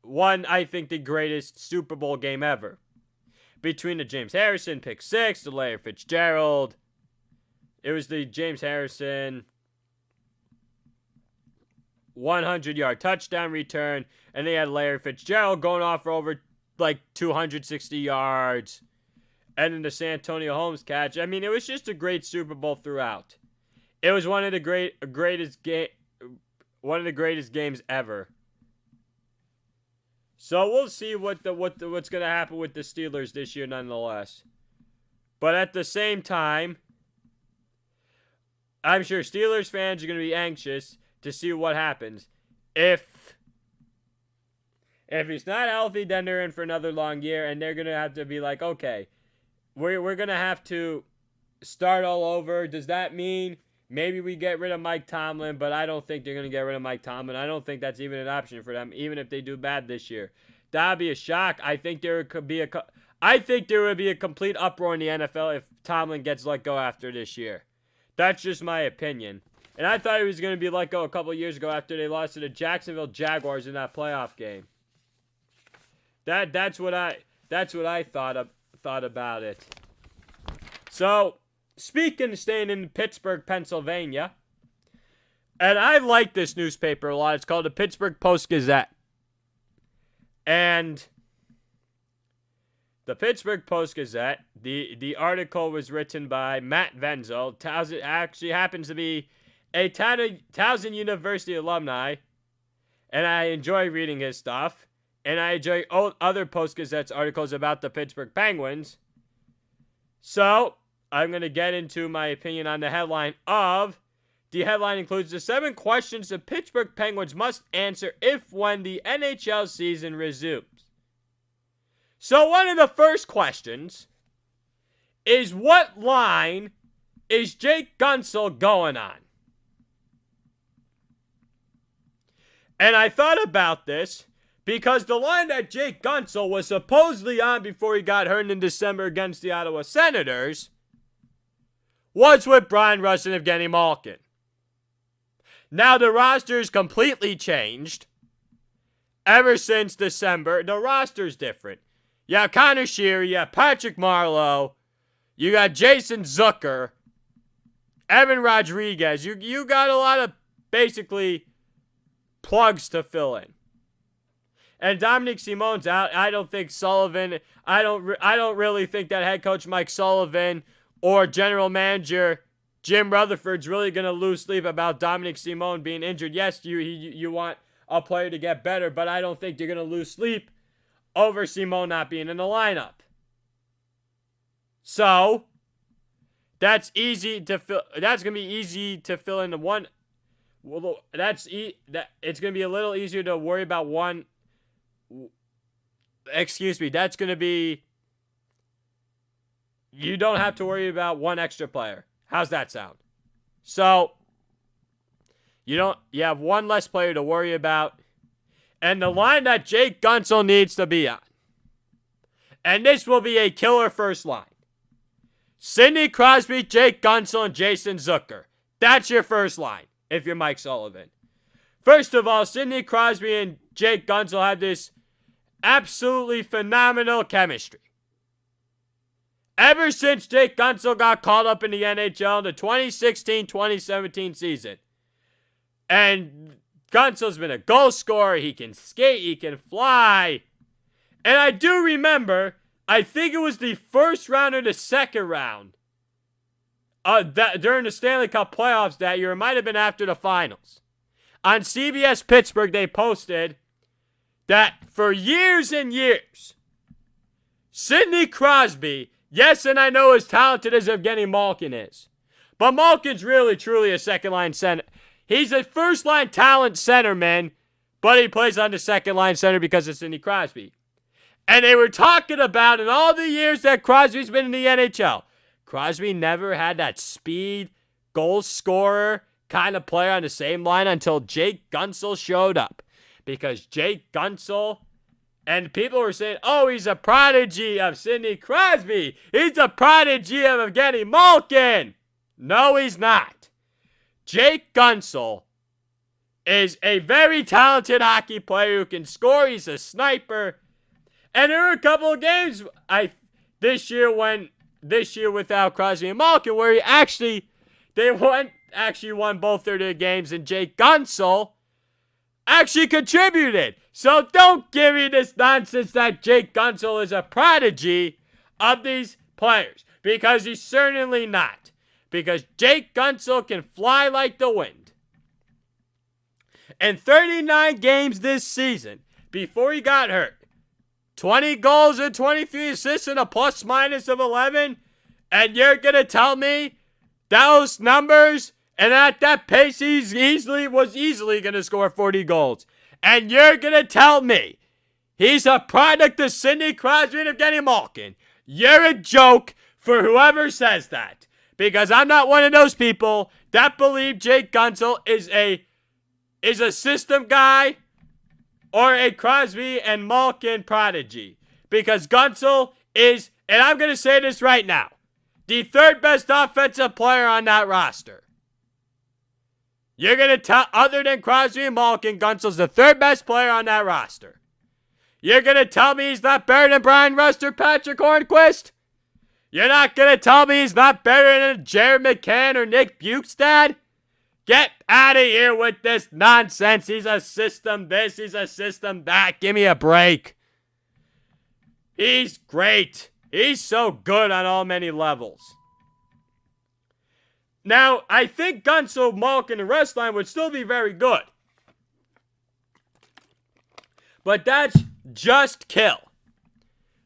won, I think, the greatest Super Bowl game ever. Between the James Harrison pick 6, the Larry Fitzgerald. It was the James Harrison 100-yard touchdown return, and they had Larry Fitzgerald going off for over like 260 yards. And then the Santonio Holmes catch. I mean, it was just a great Super Bowl throughout. It was one of the greatest games ever. So we'll see what's going to happen with the Steelers this year nonetheless. But at the same time, I'm sure Steelers fans are going to be anxious to see what happens. If he's not healthy, then they're in for another long year, and they're going to have to be like, okay, we're going to have to start all over. Does that mean maybe we get rid of Mike Tomlin? But I don't think they're going to get rid of Mike Tomlin. I don't think that's even an option for them, even if they do bad this year. That would be a shock. I think there would be a complete uproar in the NFL if Tomlin gets let go after this year. That's just my opinion. And I thought he was going to be let go a couple of years ago after they lost to the Jacksonville Jaguars in that playoff game. That's what I thought about it. So, staying in Pittsburgh, Pennsylvania, and I like this newspaper a lot. It's called the Pittsburgh Post-Gazette. And the Pittsburgh Post-Gazette, the article was written by Matt Wenzel. Towson actually happens to be a Towson University alumni, and I enjoy reading his stuff. And I enjoy other Post-Gazette's articles about the Pittsburgh Penguins. So, I'm going to get into my opinion on the headline of... The headline includes the 7 questions the Pittsburgh Penguins must answer when the NHL season resumes. So, one of the first questions is, what line is Jake Guentzel going on? And I thought about this because the line that Jake Guentzel was supposedly on before he got hurt in December against the Ottawa Senators was with Brian Rust and Evgeny Malkin. Now the roster's completely changed. Ever since December, the roster's different. You have Connor Sheary, you have Patrick Marleau, you got Jason Zucker, Evan Rodriguez. You got a lot of basically plugs to fill in. And Dominic Simone's out. I don't think Sullivan. I don't really think that head coach Mike Sullivan or general manager Jim Rutherford's really gonna lose sleep about Dominic Simone being injured. Yes, you want a player to get better, but I don't think you're gonna lose sleep over Simone not being in the lineup. So that's easy to fill. That's gonna be easy to fill in the one. Well, it's gonna be a little easier to worry about one. Excuse me. That's gonna be. You don't have to worry about one extra player. How's that sound? So you have one less player to worry about, and the line that Jake Guentzel needs to be on. And this will be a killer first line. Sidney Crosby, Jake Guentzel, and Jason Zucker. That's your first line if you're Mike Sullivan. First of all, Sidney Crosby and Jake Guentzel have this absolutely phenomenal chemistry. Ever since Jake Guentzel got called up in the NHL in the 2016-2017 season. And Guentzel's been a goal scorer. He can skate. He can fly. And I do remember, I think it was the first round or the second round during the Stanley Cup playoffs that year. It might have been after the finals. On CBS Pittsburgh, they posted that for years and years, Sidney Crosby, yes, and I know as talented as Evgeny Malkin is, but Malkin's really, truly a second-line center. He's a first-line talent centerman, but he plays on the second-line center because of Sidney Crosby. And they were talking about in all the years that Crosby's been in the NHL, Crosby never had that speed, goal scorer kind of player on the same line until Jake Guentzel showed up. Because Jake Guentzel, and people were saying, oh, he's a prodigy of Sidney Crosby. He's a prodigy of Evgeny Malkin. No, he's not. Jake Guentzel is a very talented hockey player who can score. He's a sniper. And there were a couple of games this year without Crosby and Malkin where they won both their games, and Jake Guentzel actually contributed. So don't give me this nonsense that Jake Guentzel is a prodigy of these players, because he's certainly not. Because Jake Guentzel can fly like the wind. In 39 games this season, before he got hurt, 20 goals and 23 assists and a plus-minus of 11, and you're going to tell me those numbers, and at that pace, he was easily going to score 40 goals. And you're going to tell me he's a product of Sidney Crosby and Evgeny Malkin. You're a joke for whoever says that. Because I'm not one of those people that believe Jake Guentzel is a system guy or a Crosby and Malkin prodigy. Because Guentzel is, and I'm going to say this right now, the third best offensive player on that roster. You're going to tell, other than Crosby and Malkin, Guentzel's the third best player on that roster. You're going to tell me he's not better than Brian Rust or Patrick Hornquist? You're not going to tell me he's not better than Jared McCann or Nick Bjugstad? Get out of here with this nonsense. He's a system this, he's a system that. Give me a break. He's great. He's so good on all many levels. Now, I think Guentzel, Malkin, and Rust line would still be very good. But that's just kill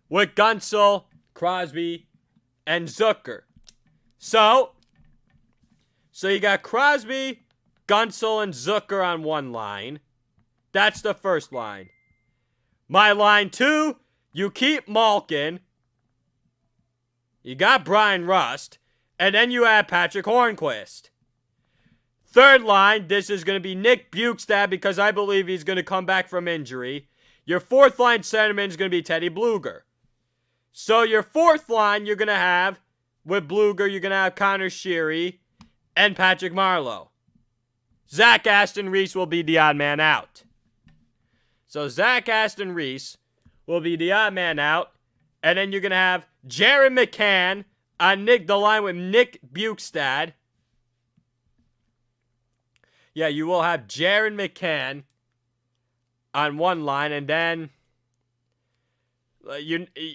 with Guentzel, Crosby, and Zucker. So you got Crosby, Guentzel, and Zucker on one line. That's the first line. My line two, you keep Malkin. You got Brian Rust. And then you add Patrick Hornquist. Third line, this is going to be Nick Bjugstad because I believe he's going to come back from injury. Your fourth line centerman is going to be Teddy Bluger. So your fourth line, you're going to have, with Bluger, you're going to have Connor Sheary and Patrick Marleau. Zach Aston Reese will be the odd man out. So Zach Aston Reese will be the odd man out. And then you're going to have Jared McCann on the line with Nick Bjugstad. Yeah, you will have Jaron McCann on one line, and then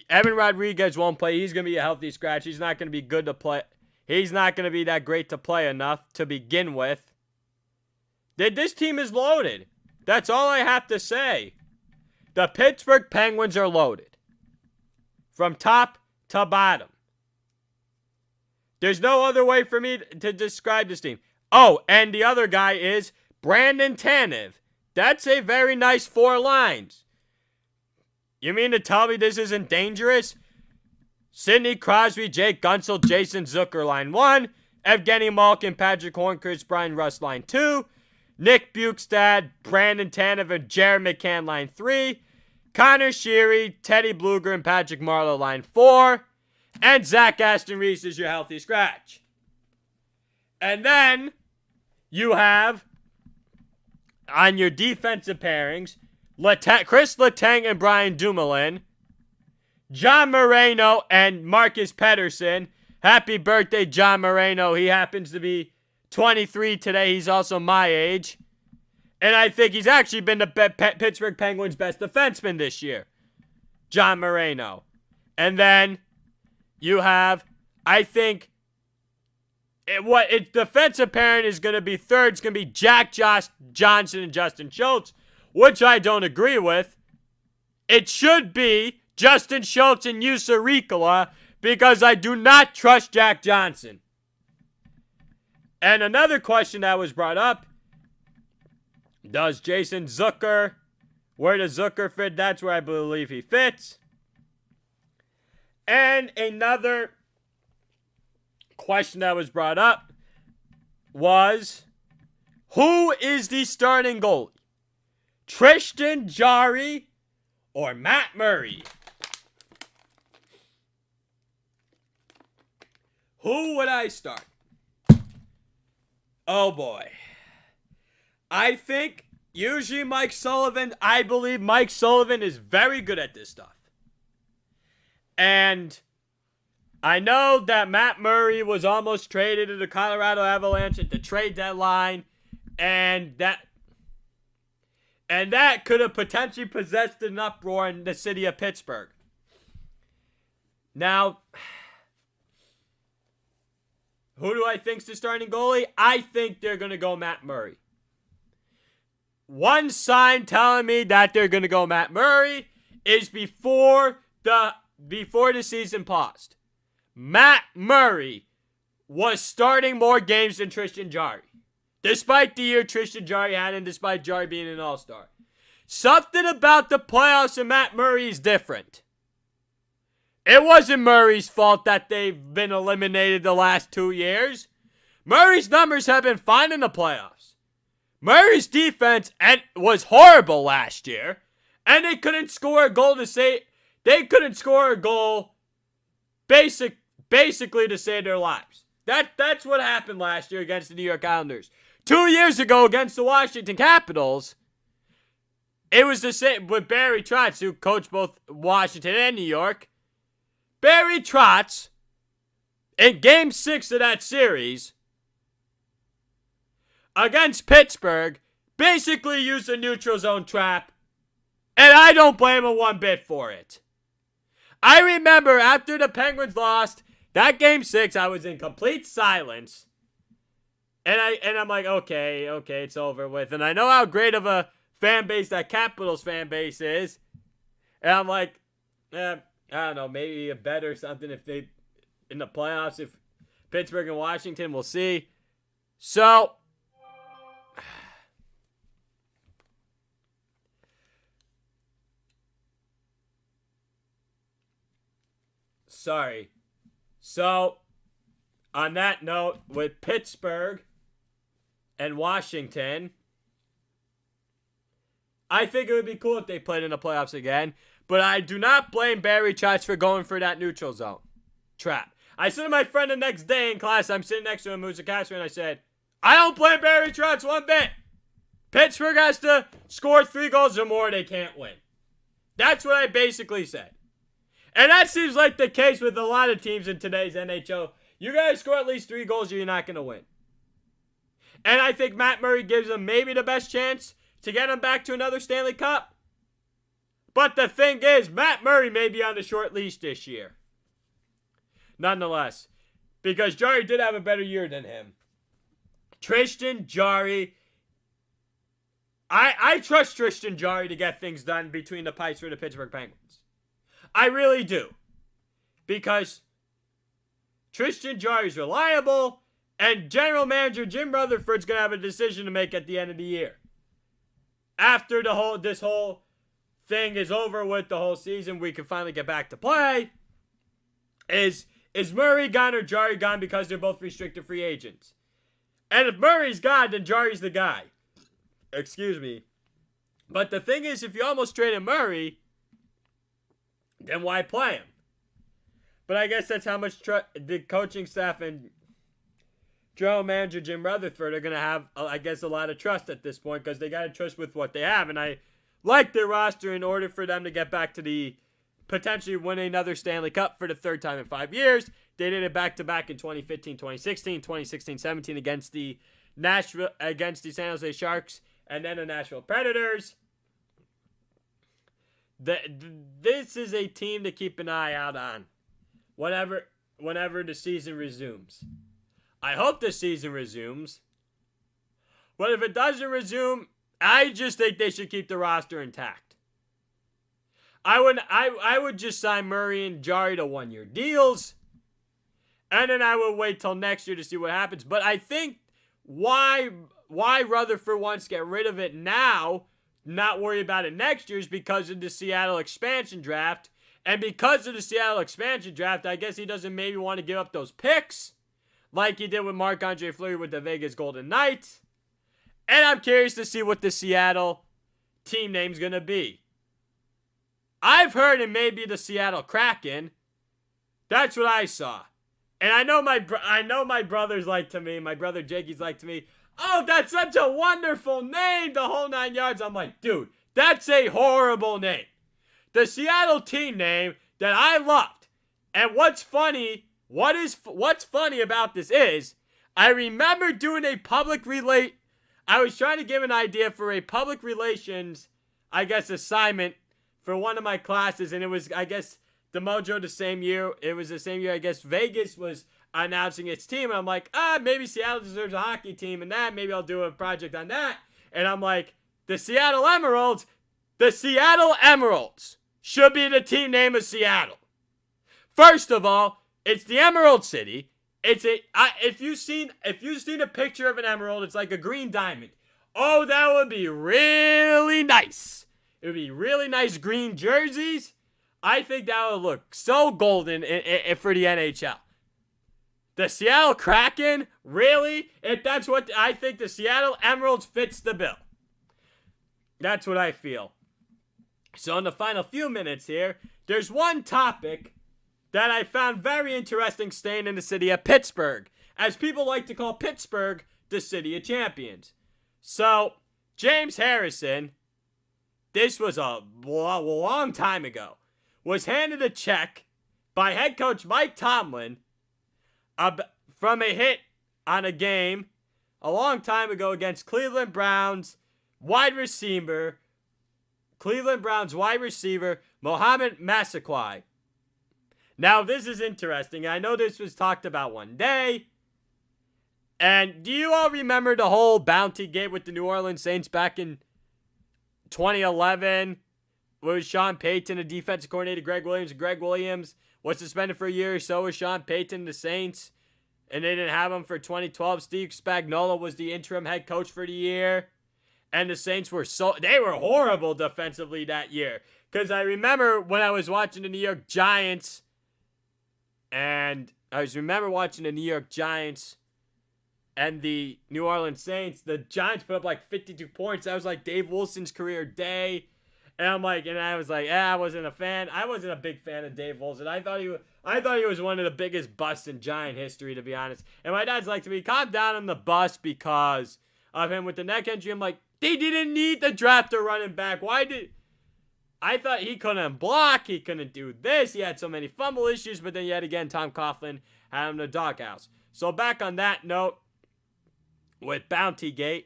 Evan Rodriguez won't play. He's going to be a healthy scratch. He's not going to be good to play. He's not going to be that great to play enough to begin with. This team is loaded. That's all I have to say. The Pittsburgh Penguins are loaded. From top to bottom. There's no other way for me to describe this team. Oh, and the other guy is Brandon Tanev. That's a very nice 4 lines. You mean to tell me this isn't dangerous? Sidney Crosby, Jake Gunsel, Jason Zucker, line 1. Evgeny Malkin, Patrick Hornqvist, Brian Rust, line 2. Nick Bjugstad, Brandon Tanev, and Jared McCann, line 3. Connor Sheary, Teddy Bluger, and Patrick Marleau, line 4. And Zach Aston Reese is your healthy scratch. And then you have, on your defensive pairings, Chris Letang and Brian Dumoulin, John Moreno and Marcus Pettersson. Happy birthday, John Moreno. He happens to be 23 today. He's also my age. And I think he's actually been the Pittsburgh Penguins' best defenseman this year. John Moreno. And then you have, I think, defensive pairing is going to be third. It's going to be Jack Johnson and Justin Schultz, which I don't agree with. It should be Justin Schultz and Juuso Riikola, because I do not trust Jack Johnson. And another question that was brought up, does Jason Zucker, where does Zucker fit? That's where I believe he fits. And another question that was brought up was, who is the starting goalie? Tristan Jarry or Matt Murray? Who would I start? Oh boy. I think usually Mike Sullivan, I believe Mike Sullivan is very good at this stuff. And I know that Matt Murray was almost traded to the Colorado Avalanche at the trade deadline, and that could have potentially possessed an uproar in the city of Pittsburgh. Now, who do I think's the starting goalie? I think they're going to go Matt Murray. One sign telling me that they're going to go Matt Murray is before the season paused. Matt Murray was starting more games than Tristan Jarry. Despite the year Tristan Jarry had and despite Jarry being an all-star. Something about the playoffs and Matt Murray is different. It wasn't Murray's fault that they've been eliminated the last 2 years. Murray's numbers have been fine in the playoffs. Murray's defense was horrible last year, and they couldn't score a goal basically to save their lives. That's what happened last year against the New York Islanders. 2 years ago against the Washington Capitals, it was the same with Barry Trotz, who coached both Washington and New York. Barry Trotz, in Game 6 of that series, against Pittsburgh, basically used a neutral zone trap, and I don't blame him one bit for it. I remember after the Penguins lost that Game 6, I was in complete silence, and I'm like, okay, it's over with. And I know how great of a fan base that Capitals fan base is, and I'm like, I don't know, maybe a bet or something if they, in the playoffs, if Pittsburgh and Washington, we'll see. So, sorry. So, on that note, with Pittsburgh and Washington, I think it would be cool if they played in the playoffs again. But I do not blame Barry Trotz for going for that neutral zone trap. I said to my friend the next day in class, I'm sitting next to him, who's a Caster, and I said, I don't blame Barry Trotz one bit. Pittsburgh has to score 3 goals or more, they can't win. That's what I basically said. And that seems like the case with a lot of teams in today's NHL. You gotta score at least 3 goals or you're not going to win. And I think Matt Murray gives them maybe the best chance to get them back to another Stanley Cup. But the thing is, Matt Murray may be on the short leash this year. Nonetheless, because Jarry did have a better year than him. Tristan Jarry. I trust Tristan Jarry to get things done between the pipes for the Pittsburgh Penguins. I really do. Because Tristan Jarry's reliable, and General Manager Jim Rutherford's going to have a decision to make at the end of the year. After this whole thing is over with, the whole season, we can finally get back to play. Is Murray gone or Jarry gone because they're both restricted free agents? And if Murray's gone, then Jarry's the guy. Excuse me. But the thing is, if you almost traded Murray, then why play him? But I guess that's how much the coaching staff and general manager Jim Rutherford are going to have, I guess, a lot of trust at this point, because they got to trust with what they have. And I like their roster in order for them to get back to the potentially winning another Stanley Cup for the third time in 5 years. They did it back-to-back in 2015, 2016, 2016-17 against the San Jose Sharks, and then the Nashville Predators. This is a team to keep an eye out on whenever the season resumes. I hope the season resumes. But if it doesn't resume, I just think they should keep the roster intact. I would just sign Murray and Jarry to 1-year deals. And then I would wait till next year to see what happens. But I think why Rutherford wants to get rid of it now, not worry about it next year, is because of the Seattle expansion draft. And because of the Seattle expansion draft, I guess he doesn't maybe want to give up those picks like he did with Marc-Andre Fleury with the Vegas Golden Knights. And I'm curious to see what the Seattle team name's going to be. I've heard it may be the Seattle Kraken. That's what I saw. And I know my brothers like to me. My brother Jakey's like to me, oh, that's such a wonderful name, the whole 9 yards. I'm like, dude, that's a horrible name. The Seattle team name that I loved. And what's funny about this is, I remember doing a I was trying to give an idea for a public relations, I guess, assignment for one of my classes, and it was, I guess, the Mojo the same year. It was the same year, I guess, Vegas was announcing its team, and I'm like, maybe Seattle deserves a hockey team, and that, maybe I'll do a project on that. And I'm like, the Seattle Emeralds should be the team name of Seattle. First of all, it's the Emerald City. If you've seen a picture of an emerald, it's like a green diamond. Oh, that would be really nice. It would be really nice green jerseys. I think that would look so golden for the NHL. The Seattle Kraken, really? If that's what I think, the Seattle Emeralds fits the bill. That's what I feel. So in the final few minutes here, there's one topic that I found very interesting staying in the city of Pittsburgh, as people like to call Pittsburgh the city of champions. So, James Harrison, this was a long time ago, was handed a check by head coach Mike Tomlin from a hit on a game a long time ago against Cleveland Browns wide receiver Mohamed Massaquoi. Now, this is interesting. I know this was talked about one day. And do you all remember the whole bounty game with the New Orleans Saints back in 2011? Where was Sean Payton, the defensive coordinator, Greg Williams was suspended for a year. So was Sean Payton, the Saints. And they didn't have him for 2012. Steve Spagnuolo was the interim head coach for the year. And the Saints were horrible defensively that year. Because I remember when I was watching the New York Giants, and watching the New York Giants and the New Orleans Saints. The Giants put up like 52 points. That was like Dave Wilson's career day. And I was like, I wasn't a fan. I wasn't a big fan of Dave Wilson. I thought he was one of the biggest busts in Giant history, to be honest. And my dad's like to me, calm down on the bust because of him with the neck injury. I'm like, they didn't need to draft a running back. I thought he couldn't block. He couldn't do this. He had so many fumble issues. But then yet again, Tom Coughlin had him in the doghouse. So back on that note, with Bountygate.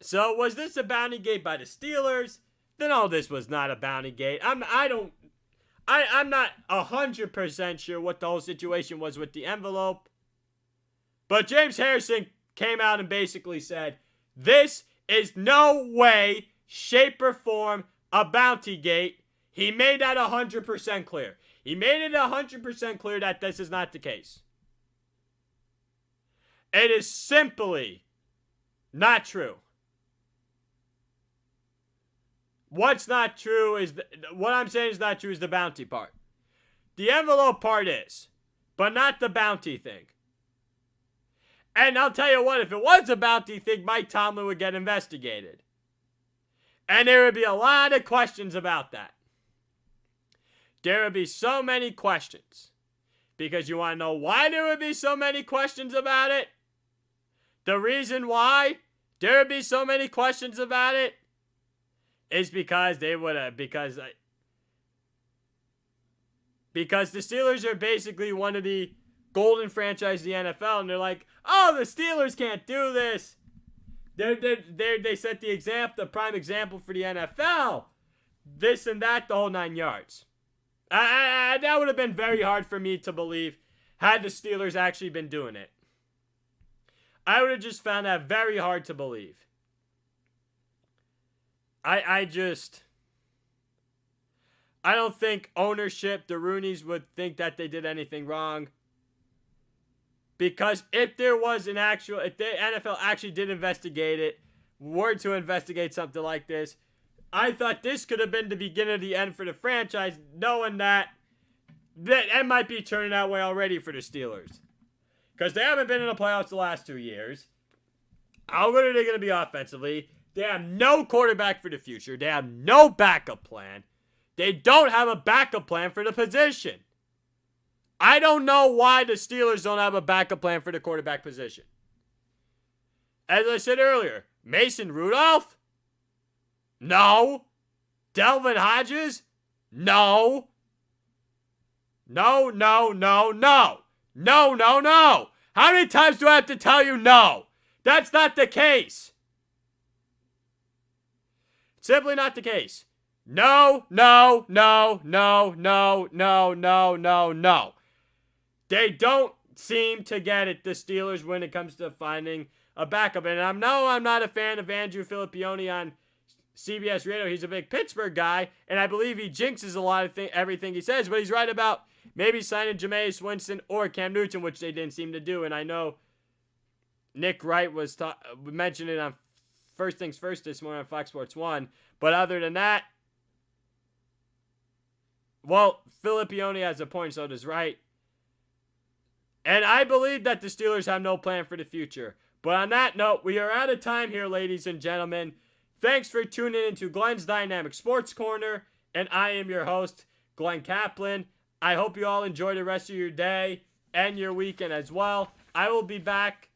So was this a Bountygate by the Steelers? Then all this was not a Bountygate. I'm not 100% sure what the whole situation was with the envelope. But James Harrison came out and basically said, this is no way, shape, or form a Bountygate. He made that 100% clear. He made it 100% clear that this is not the case. It is simply not true. What's not true is, what I'm saying is not true is the bounty part. The envelope part is, but not the bounty thing. And I'll tell you what, if it was a bounty thing, Mike Tomlin would get investigated. And there would be a lot of questions about that. There would be so many questions. Because you want to know why there would be so many questions about it? The reason why there would be so many questions about it is because they would have, because the Steelers are basically one of the golden franchise of the NFL, and they're like, oh, the Steelers can't do this. They set the example, the prime example for the NFL. This and that, the whole 9 yards. That would have been very hard for me to believe had the Steelers actually been doing it. I would have just found that very hard to believe. I don't think ownership, the Rooneys, would think that they did anything wrong. Because if there was if the NFL actually did investigate it, were to investigate something like this, I thought this could have been the beginning of the end for the franchise, knowing that it might be turning that way already for the Steelers. Because they haven't been in the playoffs the last 2 years. How good are they going to be offensively? They have no quarterback for the future. They have no backup plan. They don't have a backup plan for the position. I don't know why the Steelers don't have a backup plan for the quarterback position. As I said earlier, Mason Rudolph? No. Delvin Hodges? No. No. How many times do I have to tell you no? That's not the case. Simply not the case. No. They don't seem to get it, the Steelers, when it comes to finding a backup. And I'm not a fan of Andrew Filippione on CBS Radio. He's a big Pittsburgh guy, and I believe he jinxes a lot of everything he says, but he's right about maybe signing Jameis Winston or Cam Newton, which they didn't seem to do. And I know Nick Wright was mentioned it on First Things First this morning on Fox Sports 1. But other than that, well, Filippione has a point, so does Wright. And I believe that the Steelers have no plan for the future. But on that note, we are out of time here, ladies and gentlemen. Thanks for tuning into Glenn's Dynamic Sports Corner. And I am your host, Glenn Kaplan. I hope you all enjoy the rest of your day and your weekend as well. I will be back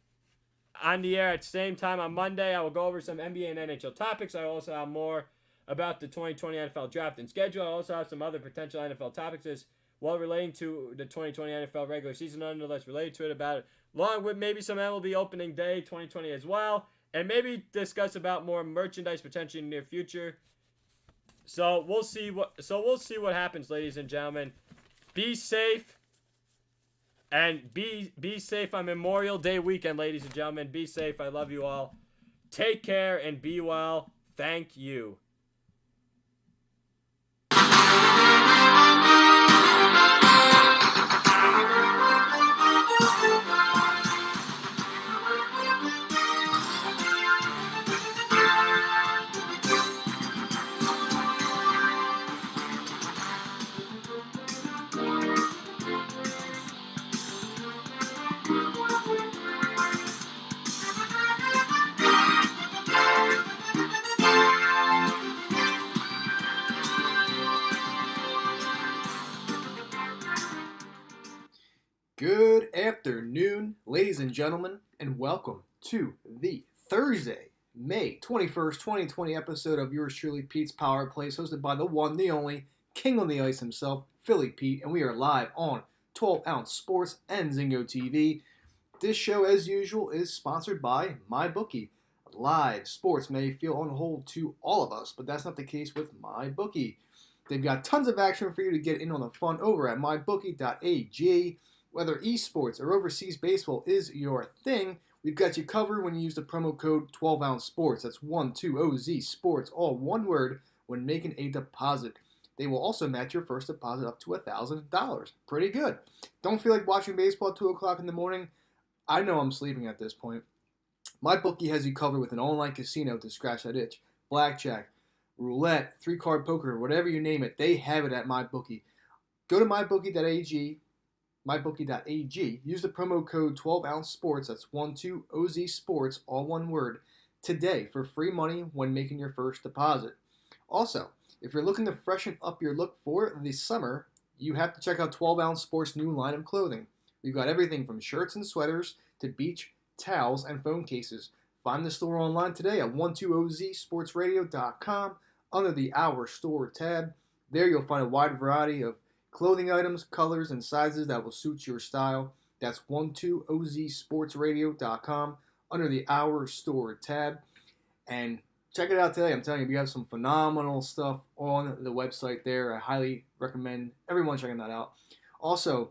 on the air at the same time on Monday. I will go over some NBA and NHL topics. I will also have more about the 2020 NFL draft and schedule. I also have some other potential NFL topics as well relating to the 2020 NFL regular season, nonetheless related to it, about it, along with maybe some MLB opening day 2020 as well, and maybe discuss about more merchandise potentially in the near future. So we'll see what happens, ladies and gentlemen. Be safe, and be safe on Memorial Day weekend, ladies and gentlemen. Be safe. I love you all. Take care and be well. Thank you. Good afternoon, ladies and gentlemen, and welcome to the Thursday, May 21st, 2020 episode of yours truly, Pete's Power Plays, hosted by the one, the only, King on the Ice himself, Philly Pete, and we are live on 12 Ounce Sports and Zingo TV. This show, as usual, is sponsored by MyBookie. Live sports may feel on hold to all of us, but that's not the case with MyBookie. They've got tons of action for you to get in on the fun over at mybookie.ag. Whether esports or overseas baseball is your thing, we've got you covered when you use the promo code 12ounce sports. That's 12OZ sports, all one word, when making a deposit. They will also match your first deposit up to $1,000. Pretty good. Don't feel like watching baseball at 2 o'clock in the morning? I know I'm sleeping at this point. MyBookie has you covered with an online casino to scratch that itch. Blackjack, roulette, 3-card poker, whatever you name it, they have it at MyBookie. Go to mybookie.ag, use the promo code 12ounce sports, that's 12OZ sports, all one word, today for free money when making your first deposit. Also, if you're looking to freshen up your look for the summer, you have to check out 12ounce sports' new line of clothing. We've got everything from shirts and sweaters to beach towels and phone cases. Find the store online today at 12ozsportsradio.com under the Our Store tab. There you'll find a wide variety of clothing items, colors, and sizes that will suit your style. That's 12ozsportsradio.com under the Our Store tab. And check it out today. I'm telling you, we have some phenomenal stuff on the website there. I highly recommend everyone checking that out. Also,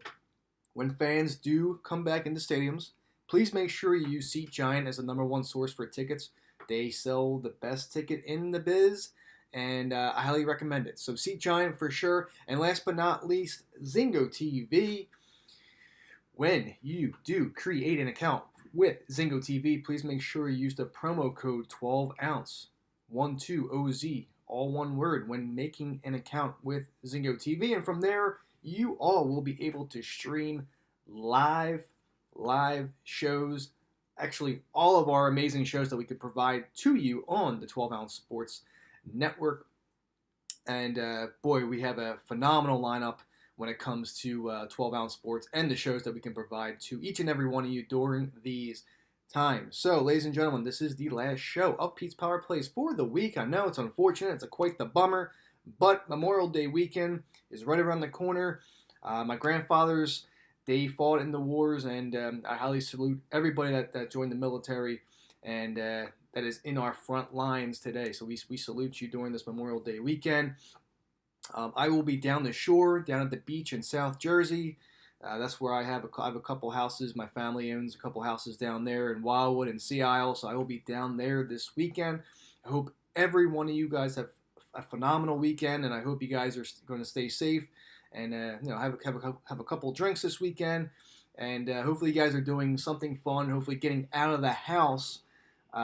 when fans do come back into stadiums, please make sure you use SeatGiant as the #1 source for tickets. They sell the best ticket in the biz, and I highly recommend it. So SeatGiant for sure. And last but not least, Zingo TV. When you do create an account with Zingo TV, please make sure you use the promo code 12ounce, 12OZ, all one word, when making an account with Zingo TV. And from there, you all will be able to stream live shows, actually all of our amazing shows that we could provide to you on the 12ounce sports network. And boy, we have a phenomenal lineup when it comes to 12ounce sports and the shows that we can provide to each and every one of you during these times. So, ladies and gentlemen, this is the last show of Pete's Power Plays for the week. I know it's unfortunate, it's quite the bummer, but Memorial Day weekend is right around the corner. My grandfathers, they fought in the wars, and I highly salute everybody that joined the military and that is in our front lines today. So we salute you during this Memorial Day weekend. I will be down the shore, down at the beach in South Jersey. That's where I have a couple houses. My family owns a couple houses down there in Wildwood and Sea Isle, so I will be down there this weekend. I hope every one of you guys have a phenomenal weekend, and I hope you guys are going to stay safe and have a couple drinks this weekend, and hopefully you guys are doing something fun. Hopefully getting out of the house,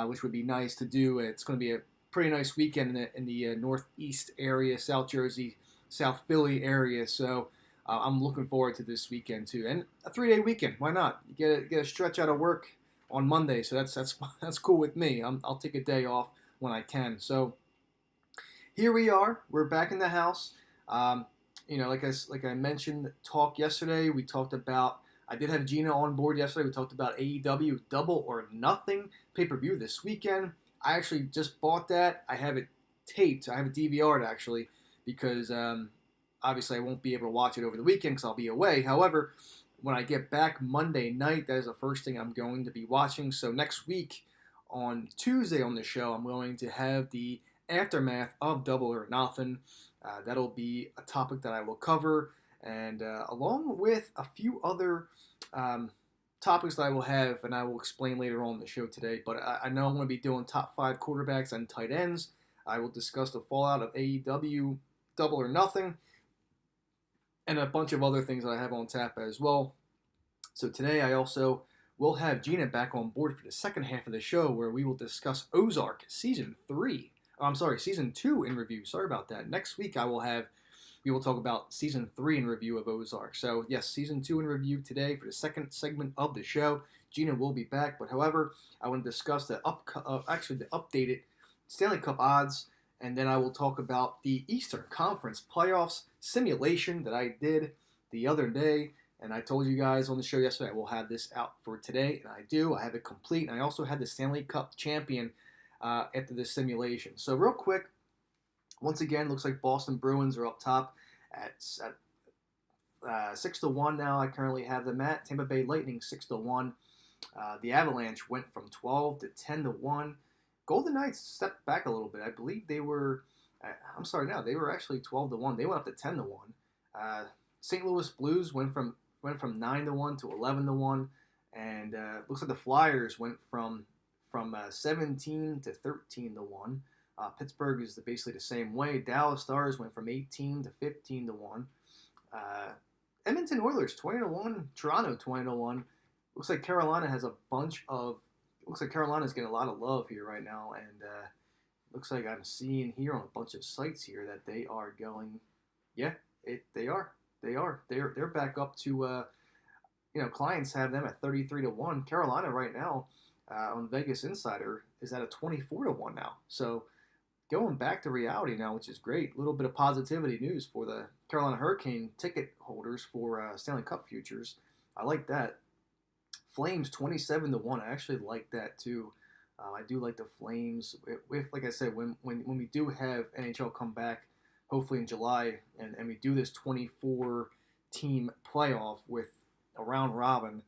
which would be nice to do. It's going to be a pretty nice weekend in the northeast area, South Jersey, South Philly area. So I'm looking forward to this weekend too, and a 3-day weekend. Why not? You get a stretch out of work on Monday, so that's cool with me. I'll take a day off when I can. So here we are. We're back in the house. Like I mentioned, talk yesterday. We talked about. I did have Gina on board yesterday. We talked about AEW Double or Nothing pay-per-view this weekend. I actually just bought that. I have it taped. I have it DVR'd actually because obviously I won't be able to watch it over the weekend because I'll be away. However, when I get back Monday night, that is the first thing I'm going to be watching. So next week on Tuesday on the show, I'm going to have the aftermath of Double or Nothing. That'll be a topic that I will cover, and along with a few other topics that I will have, and I will explain later on in the show today. But I know I'm going to be doing top 5 quarterbacks and tight ends. I will discuss the fallout of AEW Double or Nothing, and a bunch of other things that I have on tap as well. So today I also will have Gina back on board for the second half of the show, where we will discuss Ozark Season 2 in review. Sorry about that. Next week we will talk about Season 3 in review of Ozark. So yes, Season 2 in review today for the second segment of the show. Gina will be back, but however, I want to discuss the updated Stanley Cup odds, and then I will talk about the Eastern Conference playoffs simulation that I did the other day. And I told you guys on the show yesterday I will have this out for today, and I do. I have it complete, and I also had the Stanley Cup champion after this simulation. So real quick, once again, looks like Boston Bruins are up top at 6-1 now. I currently have them at Tampa Bay Lightning 6-1. The Avalanche went from 12 to 10 to 1. Golden Knights stepped back a little bit. I believe they were. I'm sorry, now they were actually 12 to 1. They went up to 10 to 1. St. Louis Blues went from 9 to 1 to 11 to 1, and looks like the Flyers went from 17 to 13 to 1. Pittsburgh is basically the same way. Dallas Stars went from 18 to 15 to 1. Edmonton Oilers 20 to 1. Toronto 20 to 1. Looks like Carolina has a bunch of. Looks like Carolina's getting a lot of love here right now, and looks like I'm seeing here on a bunch of sites here that they are going. Yeah, they are. They're back up to. Clients have them at 33 to 1. Carolina right now on Vegas Insider is at a 24 to 1 now. So going back to reality now, which is great. A little bit of positivity news for the Carolina Hurricane ticket holders for Stanley Cup futures. I like that. Flames 27 to 1. I actually like that too. I do like the Flames. If like I said, when we do have NHL come back, hopefully in July, and we do this 24 team playoff with a round robin,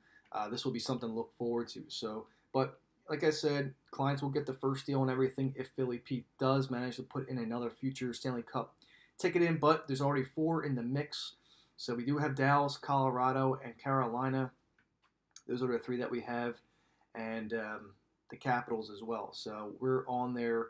this will be something to look forward to. So, but like I said, clients will get the first deal and everything if Philly Pete does manage to put in another future Stanley Cup ticket in, but there's already 4 in the mix. So we do have Dallas, Colorado, and Carolina. Those are the 3 that we have, and the Capitals as well. So we're on there.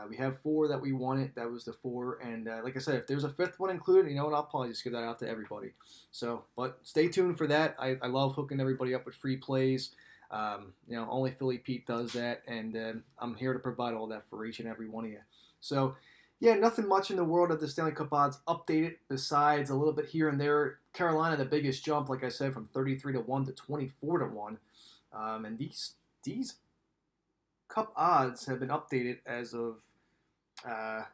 We have 4 that we wanted. That was the 4. And like I said, if there's a 5th one included, you know what? I'll probably just give that out to everybody. So, but stay tuned for that. I love hooking everybody up with free plays. Only Philly Pete does that, and I'm here to provide all that for each and every one of you. So, yeah, nothing much in the world of the Stanley Cup odds updated besides a little bit here and there. Carolina, the biggest jump, like I said, from 33 to 1 to 24 to 1. And these Cup odds have been updated as of the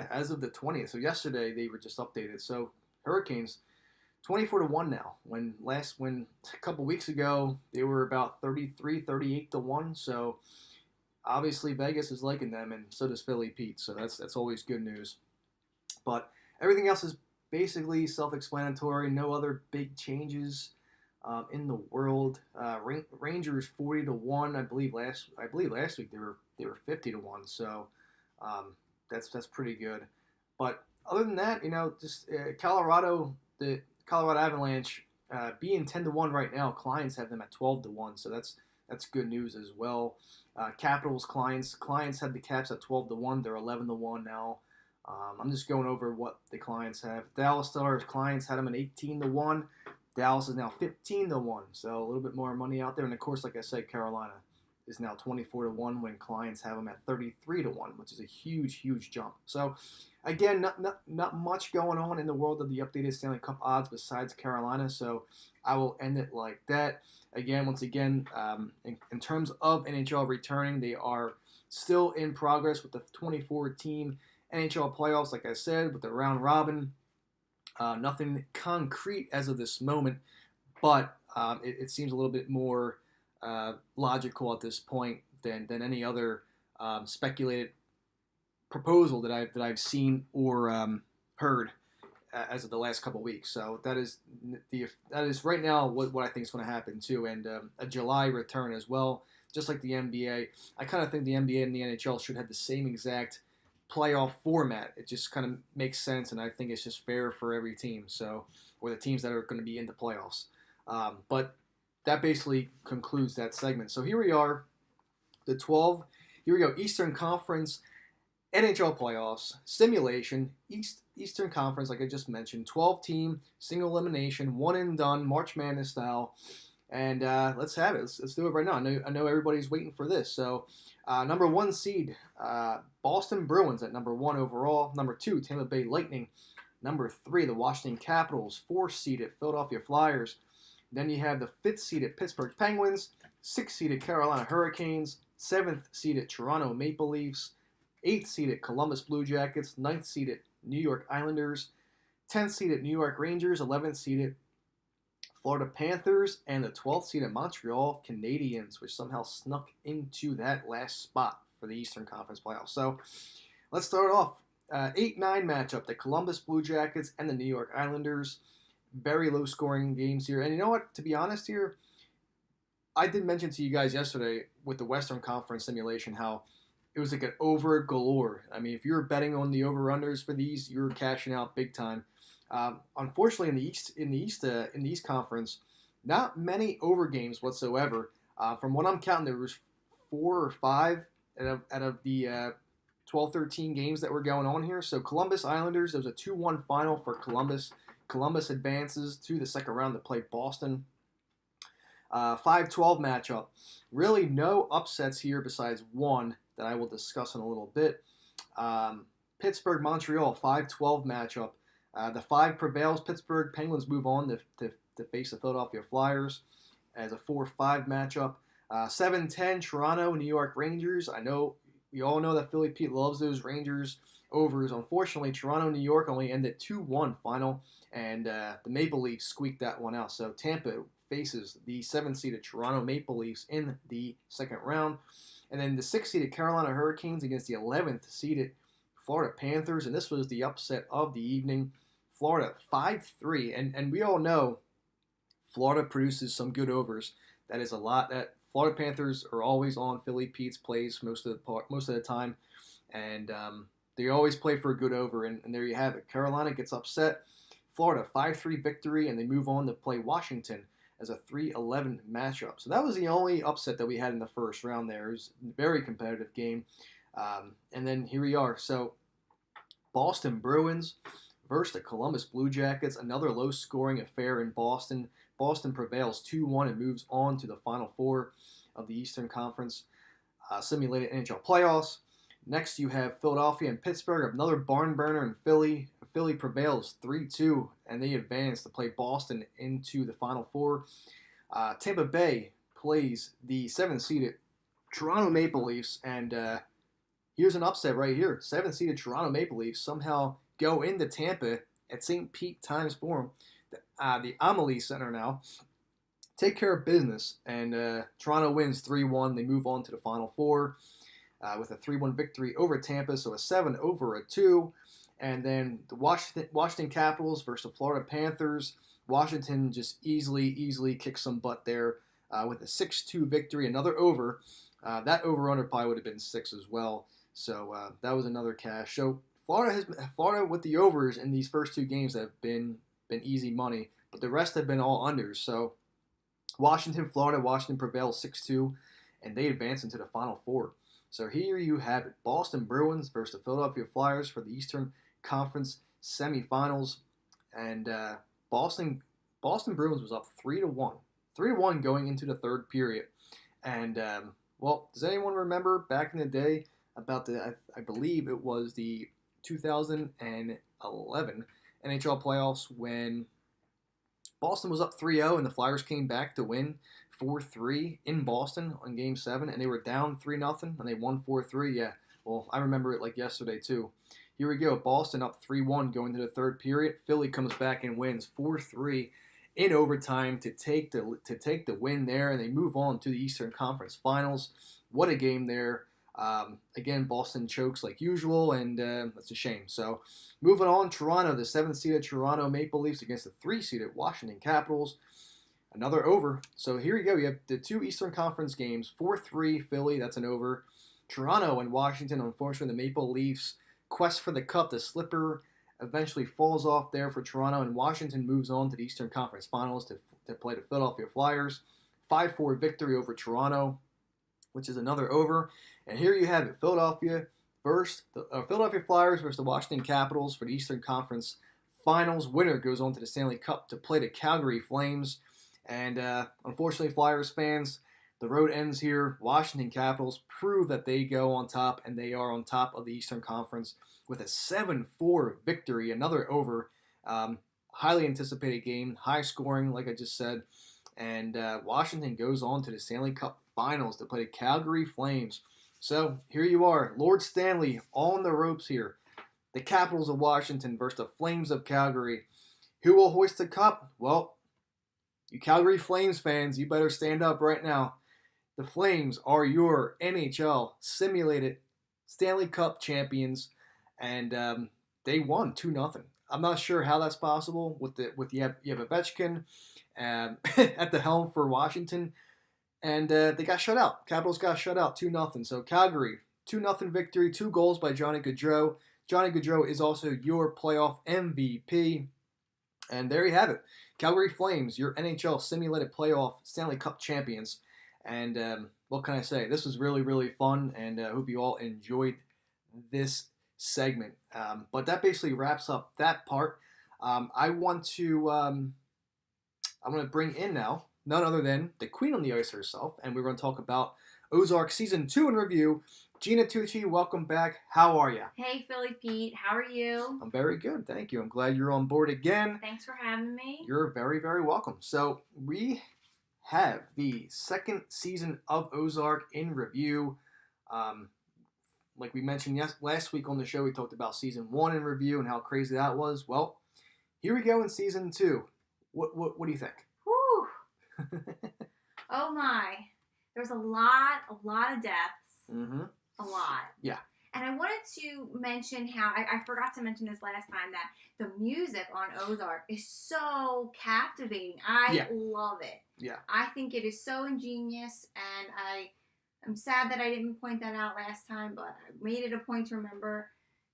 20th. So yesterday they were just updated. So Hurricanes 24 to 1 now. When a couple weeks ago they were about 33, 38 to 1. So obviously Vegas is liking them, and so does Philly Pete. So that's always good news. But everything else is basically self-explanatory. No other big changes in the world. Rangers 40 to 1. I believe last week they were 50 to 1. So that's pretty good. But other than that, just Colorado, the Colorado Avalanche being 10 to 1 right now. Clients have them at 12 to 1. So that's good news as well. Capitals clients had the Caps at 12 to 1. They're 11 to 1 now. I'm just going over what the clients have. Dallas Stars clients had them at 18 to 1. Dallas is now 15 to 1. So a little bit more money out there. And of course, like I said, Carolina is now 24 to 1 when clients have them at 33 to 1, which is a huge, huge jump. So again, not much going on in the world of the updated Stanley Cup odds besides Carolina. So I will end it like that. Once again, in terms of NHL returning, they are still in progress with the 24-team NHL playoffs, like I said, with the round robin. Nothing concrete as of this moment, but it seems a little bit more logical at this point than any other speculated proposal that I've seen or heard as of the last couple of weeks. So that is right now what I think is going to happen too, and a July return as well, just like the NBA. I kind of think the NBA and the NHL should have the same exact playoff format. It just kind of makes sense, and I think it's just fair for every team. So, or the teams that are going to be in the playoffs. But that basically concludes that segment. So here we are, the 12. Here we go, Eastern Conference NHL playoffs simulation. Eastern Conference, like I just mentioned, 12-team single elimination, one and done, March Madness style. And let's have it. Let's do it right now. I know everybody's waiting for this. So, number 1 seed, Boston Bruins at number 1 overall. Number 2, Tampa Bay Lightning. Number 3, the Washington Capitals. 4th seeded Philadelphia Flyers. Then you have the 5th seeded Pittsburgh Penguins. 6th seeded Carolina Hurricanes. 7th seeded Toronto Maple Leafs. 8th seeded Columbus Blue Jackets. 9th seeded New York Islanders. 10th seeded New York Rangers. 11th seeded Florida Panthers, and the 12th seeded Montreal Canadiens, which somehow snuck into that last spot for the Eastern Conference playoffs. So let's start off. 8-9 matchup, the Columbus Blue Jackets and the New York Islanders. Very low-scoring games here. And you know what? To be honest here, I did mention to you guys yesterday with the Western Conference simulation how it was like an over galore. I mean, if you were betting on the over/unders for these, you were cashing out big time. Unfortunately, in the East Conference, not many over games whatsoever. From what I'm counting, there was 4 or 5 out of the 12, 13 games that were going on here. So Columbus Islanders, there was a 2-1 final for Columbus. Columbus advances to the second round to play Boston. 5-12 matchup. Really no upsets here besides one that I will discuss in a little bit. Pittsburgh Montreal 5-12 matchup. The 5 prevails. Pittsburgh Penguins move on to face the Philadelphia Flyers as a 4-5 matchup. 7-10 Toronto New York Rangers. I know we all know that Philly Pete loves those Rangers overs. Unfortunately, Toronto New York only ended 2-1 final, and the Maple Leafs squeaked that one out. So Tampa faces the 7th-seeded Toronto Maple Leafs in the second round. And then the 6th-seeded Carolina Hurricanes against the 11th-seeded Florida Panthers. And this was the upset of the evening. Florida 5-3. And we all know Florida produces some good overs. That is a lot. That Florida Panthers are always on Philly Pete's plays most of the time. And they always play for a good over. And there you have it. Carolina gets upset. Florida 5-3 victory. And they move on to play Washington as a 3-11 matchup. So that was the only upset that we had in the first round there. It was a very competitive game. And then here we are. So Boston Bruins versus the Columbus Blue Jackets. Another low-scoring affair in Boston. Boston prevails 2-1 and moves on to the Final Four of the Eastern Conference simulated NHL playoffs. Next, you have Philadelphia and Pittsburgh. Another barn burner in Philly. Philly prevails 3-2, and they advance to play Boston into the Final Four. Tampa Bay plays the 7th-seeded Toronto Maple Leafs, and here's an upset right here. 7th-seeded Toronto Maple Leafs somehow go into Tampa at St. Pete Times Forum, the Amalie Center now, take care of business, and Toronto wins 3-1. They move on to the Final Four with a 3-1 victory over Tampa, so a 7-2. And then the Washington Capitals versus the Florida Panthers. Washington just easily kicks some butt there with a 6-2 victory. Another over. That over-under probably would have been 6 as well. So that was another cash. So Florida with the overs in these first 2 games have been easy money, but the rest have been all unders. So Washington prevails 6-2, and they advance into the Final Four. So here you have it. Boston Bruins versus the Philadelphia Flyers for the Eastern Conference semifinals. And Boston Bruins was up 3-1. 3-1 going into the third period. And, well, does anyone remember back in the day about I believe it was the 2011 NHL playoffs when Boston was up 3-0 and the Flyers came back to win 4-3 in Boston on Game 7, and they were down 3-0, and they won 4-3. Yeah, well, I remember it like yesterday, too. Here we go. Boston up 3-1 going to the third period. Philly comes back and wins 4-3 in overtime to take the win there, and they move on to the Eastern Conference Finals. What a game there. Again, Boston chokes like usual, and that's a shame. So, moving on, Toronto, the 7th-seeded Toronto Maple Leafs against the 3-seeded Washington Capitals. Another over. So here you go. You have the 2 Eastern Conference games. 4-3 Philly, that's an over. Toronto and Washington, unfortunately, the Maple Leafs quest for the cup. The slipper eventually falls off there for Toronto, and Washington moves on to the Eastern Conference Finals to play the Philadelphia Flyers. 5-4 victory over Toronto, which is another over. And here you have it. Philadelphia Flyers versus the Washington Capitals for the Eastern Conference Finals. Winner goes on to the Stanley Cup to play the Calgary Flames. And unfortunately, Flyers fans, the road ends here. Washington Capitals prove that they go on top, and they are on top of the Eastern Conference with a 7-4 victory. Another over. Highly anticipated game, high scoring, like I just said. And Washington goes on to the Stanley Cup Finals to play the Calgary Flames. So here you are, Lord Stanley on the ropes here. The Capitals of Washington versus the Flames of Calgary. Who will hoist the cup? Well, you Calgary Flames fans, you better stand up right now. The Flames are your NHL simulated Stanley Cup champions, and they won 2-0. I'm not sure how that's possible with you have Ovechkin at the helm for Washington, And they got shut out. Capitals got shut out 2-0. So Calgary, 2-0 victory, 2 goals by Johnny Gaudreau. Johnny Gaudreau is also your playoff MVP. And there you have it. Calgary Flames, your NHL simulated playoff Stanley Cup champions. And what can I say? This was really, really fun, and I hope you all enjoyed this segment. But that basically wraps up that part. I want to bring in now none other than the queen on the ice herself, and we're going to talk about Ozark Season 2 in review. Gina Tucci, welcome back. How are you? Hey, Philly Pete. How are you? I'm very good, thank you. I'm glad you're on board again. Thanks for having me. You're very, very welcome. So we have the second season of Ozark in review. Like we mentioned last week on the show, we talked about Season 1 in review and how crazy that was. Well, here we go in Season 2. What do you think? Whew. Oh my. There's a lot of deaths. Mm-hmm. A lot. Yeah. And I wanted to mention how, I forgot to mention this last time, that the music on Ozark is so captivating. I love it. Yeah. I think it is so ingenious, and I'm sad that I didn't point that out last time, but I made it a point to remember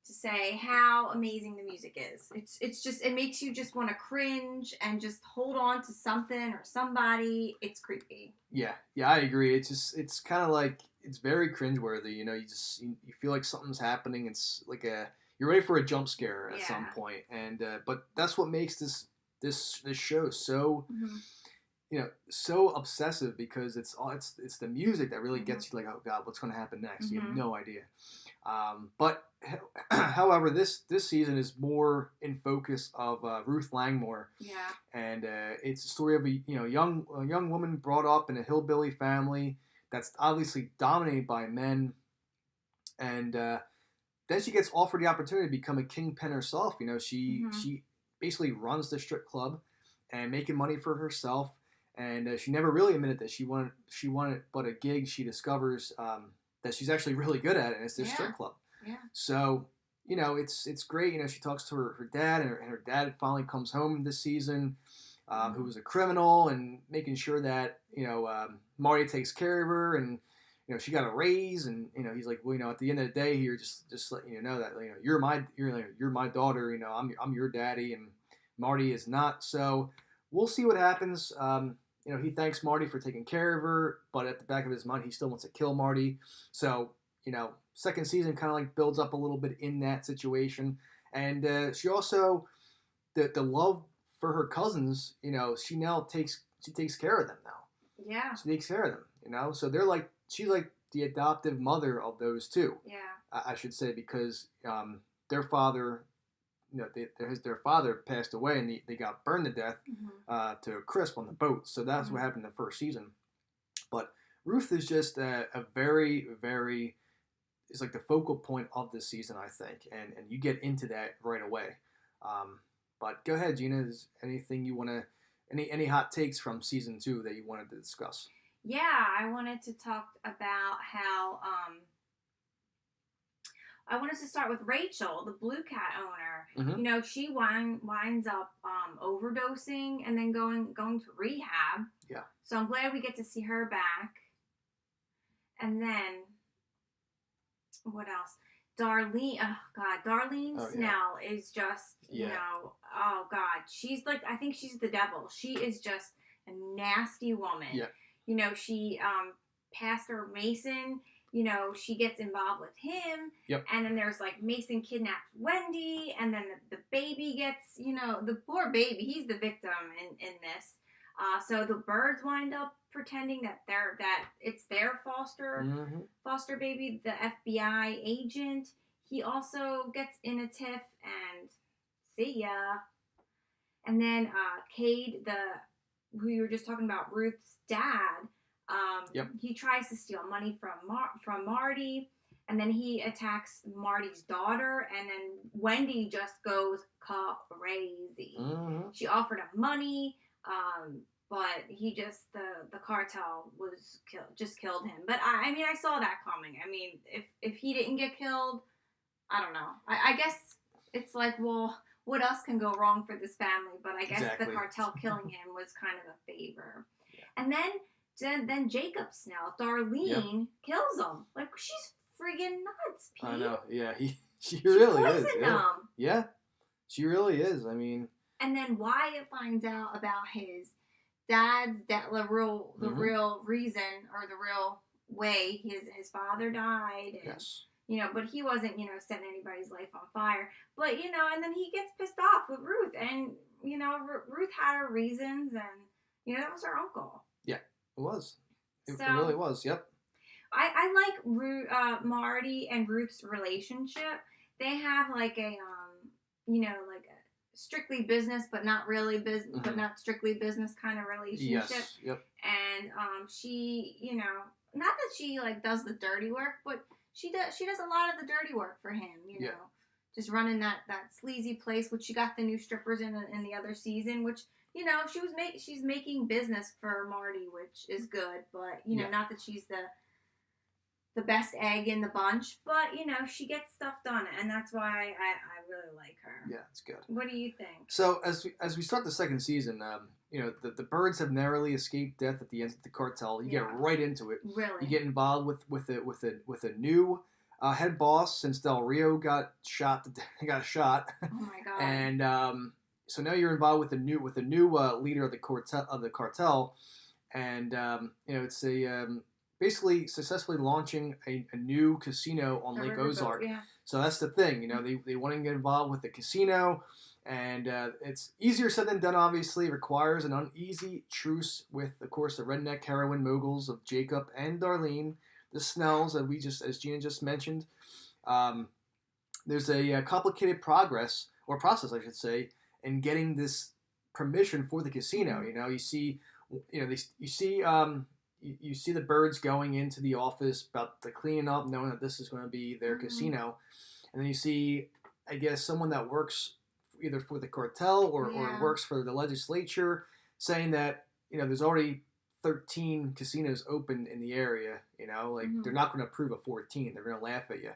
to say how amazing the music is. It's just, it makes you just want to cringe and just hold on to something or somebody. It's creepy. Yeah, I agree. It's kind of like, it's very cringeworthy. You know, you feel like something's happening. It's like you're ready for a jump scare at some point. And but that's what makes this show so so obsessive, because it's the music that really gets you like, oh God, what's going to happen next? You have no idea. But however, this season is more in focus of Ruth Langmore. Yeah. And it's a story of a young woman brought up in a hillbilly family that's obviously dominated by men, and then she gets offered the opportunity to become a kingpin herself. You know, she basically runs the strip club and making money for herself. And she never really admitted that she wanted but a gig. She discovers that she's actually really good at it, and it's this strip club. Yeah. So, you know, it's great. You know, she talks to her dad, and her dad finally comes home this season, who was a criminal, and making sure that, Marty takes care of her, and, she got a raise, and, he's like, well, at the end of the day here, just letting you know that, you're my daughter, I'm your daddy, and Marty is not. So we'll see what happens. He thanks Marty for taking care of her, but at the back of his mind, he still wants to kill Marty. So, second season kind of like builds up a little bit in that situation. And she also, the love for her cousins, she takes care of them now. Yeah. She takes care of them, so she's like the adoptive mother of those two. Yeah. I should say, because their father, their father passed away, and they got burned to death to a crisp on the boat. So that's what happened in the first season. But Ruth is just a very, very, is like the focal point of this season, I think, and you get into that right away. But go ahead, Gina. Is anything you want to, any hot takes from season 2 that you wanted to discuss? Yeah, I wanted to talk about how I wanted to start with Rachel, the Blue Cat owner. Mm-hmm. She winds up overdosing and then going to rehab. Yeah. So I'm glad we get to see her back. And then, what else? Darlene, Darlene Snell is just, oh God. She's like, I think she's the devil. She is just a nasty woman. Yeah. She, Pastor Mason, she gets involved with him. Yep. And then there's like Mason kidnaps Wendy, and then the baby gets, the poor baby, he's the victim in this. So the birds wind up pretending that it's their foster baby, the FBI agent. He also gets in a tiff, and see ya. And then Cade, who you were just talking about, Ruth's dad, he tries to steal money from Marty, and then he attacks Marty's daughter, and then Wendy just goes crazy. She offered him money, but he just, the cartel killed him. But I mean, I saw that coming. I mean, if he didn't get killed, I don't know. I guess it's like, well, what else can go wrong for this family? But I guess the cartel killing him was kind of a favor. Yeah. And then then Jacob Snell, Darlene kills him. Like, she's friggin' nuts, Pete. I know. Yeah, she She really is. poisoned Yeah. him. Yeah, she really is. I mean, And then Wyatt finds out about his dad's the real reason or the real way his father died. And, yes. but he wasn't, setting anybody's life on fire. But, and then he gets pissed off with Ruth. And, Ruth had her reasons. And, that was her uncle. Yeah, it was. It So, really was. Yep. I like Marty and Ruth's relationship. They have like a, like a strictly business, but not really business, but not strictly business kind of relationship. Yes. Yep. And she, not that she like does the dirty work, but she does a lot of the dirty work for him. Just running that sleazy place, which she got the new strippers in the other season, which she's making business for Marty, which is good, but not that she's the best egg in the bunch, but she gets stuff done, and that's why I really like her. Yeah, it's good. What do you think? So as we start the second season, the birds have narrowly escaped death at the end of the cartel. You get right into it. Really, you get involved with a new head boss since Del Rio got shot. Oh my god! And so now you're involved with a new leader of the cartel, and it's a basically successfully launching a new casino on Lake Ozark. Yeah. So that's the thing, they want to get involved with the casino, and it's easier said than done, obviously. It requires an uneasy truce with, of course, the redneck heroin moguls of Jacob and Darlene, the Snells, as Gina just mentioned. There's a complicated process, I should say, in getting this permission for the casino. You see the birds going into the office about the cleaning up, knowing that this is going to be their casino. And then you see, I guess, someone that works either for the cartel or works for the legislature saying that, there's already 13 casinos open in the area, they're not going to approve of 14. They're going to laugh at you,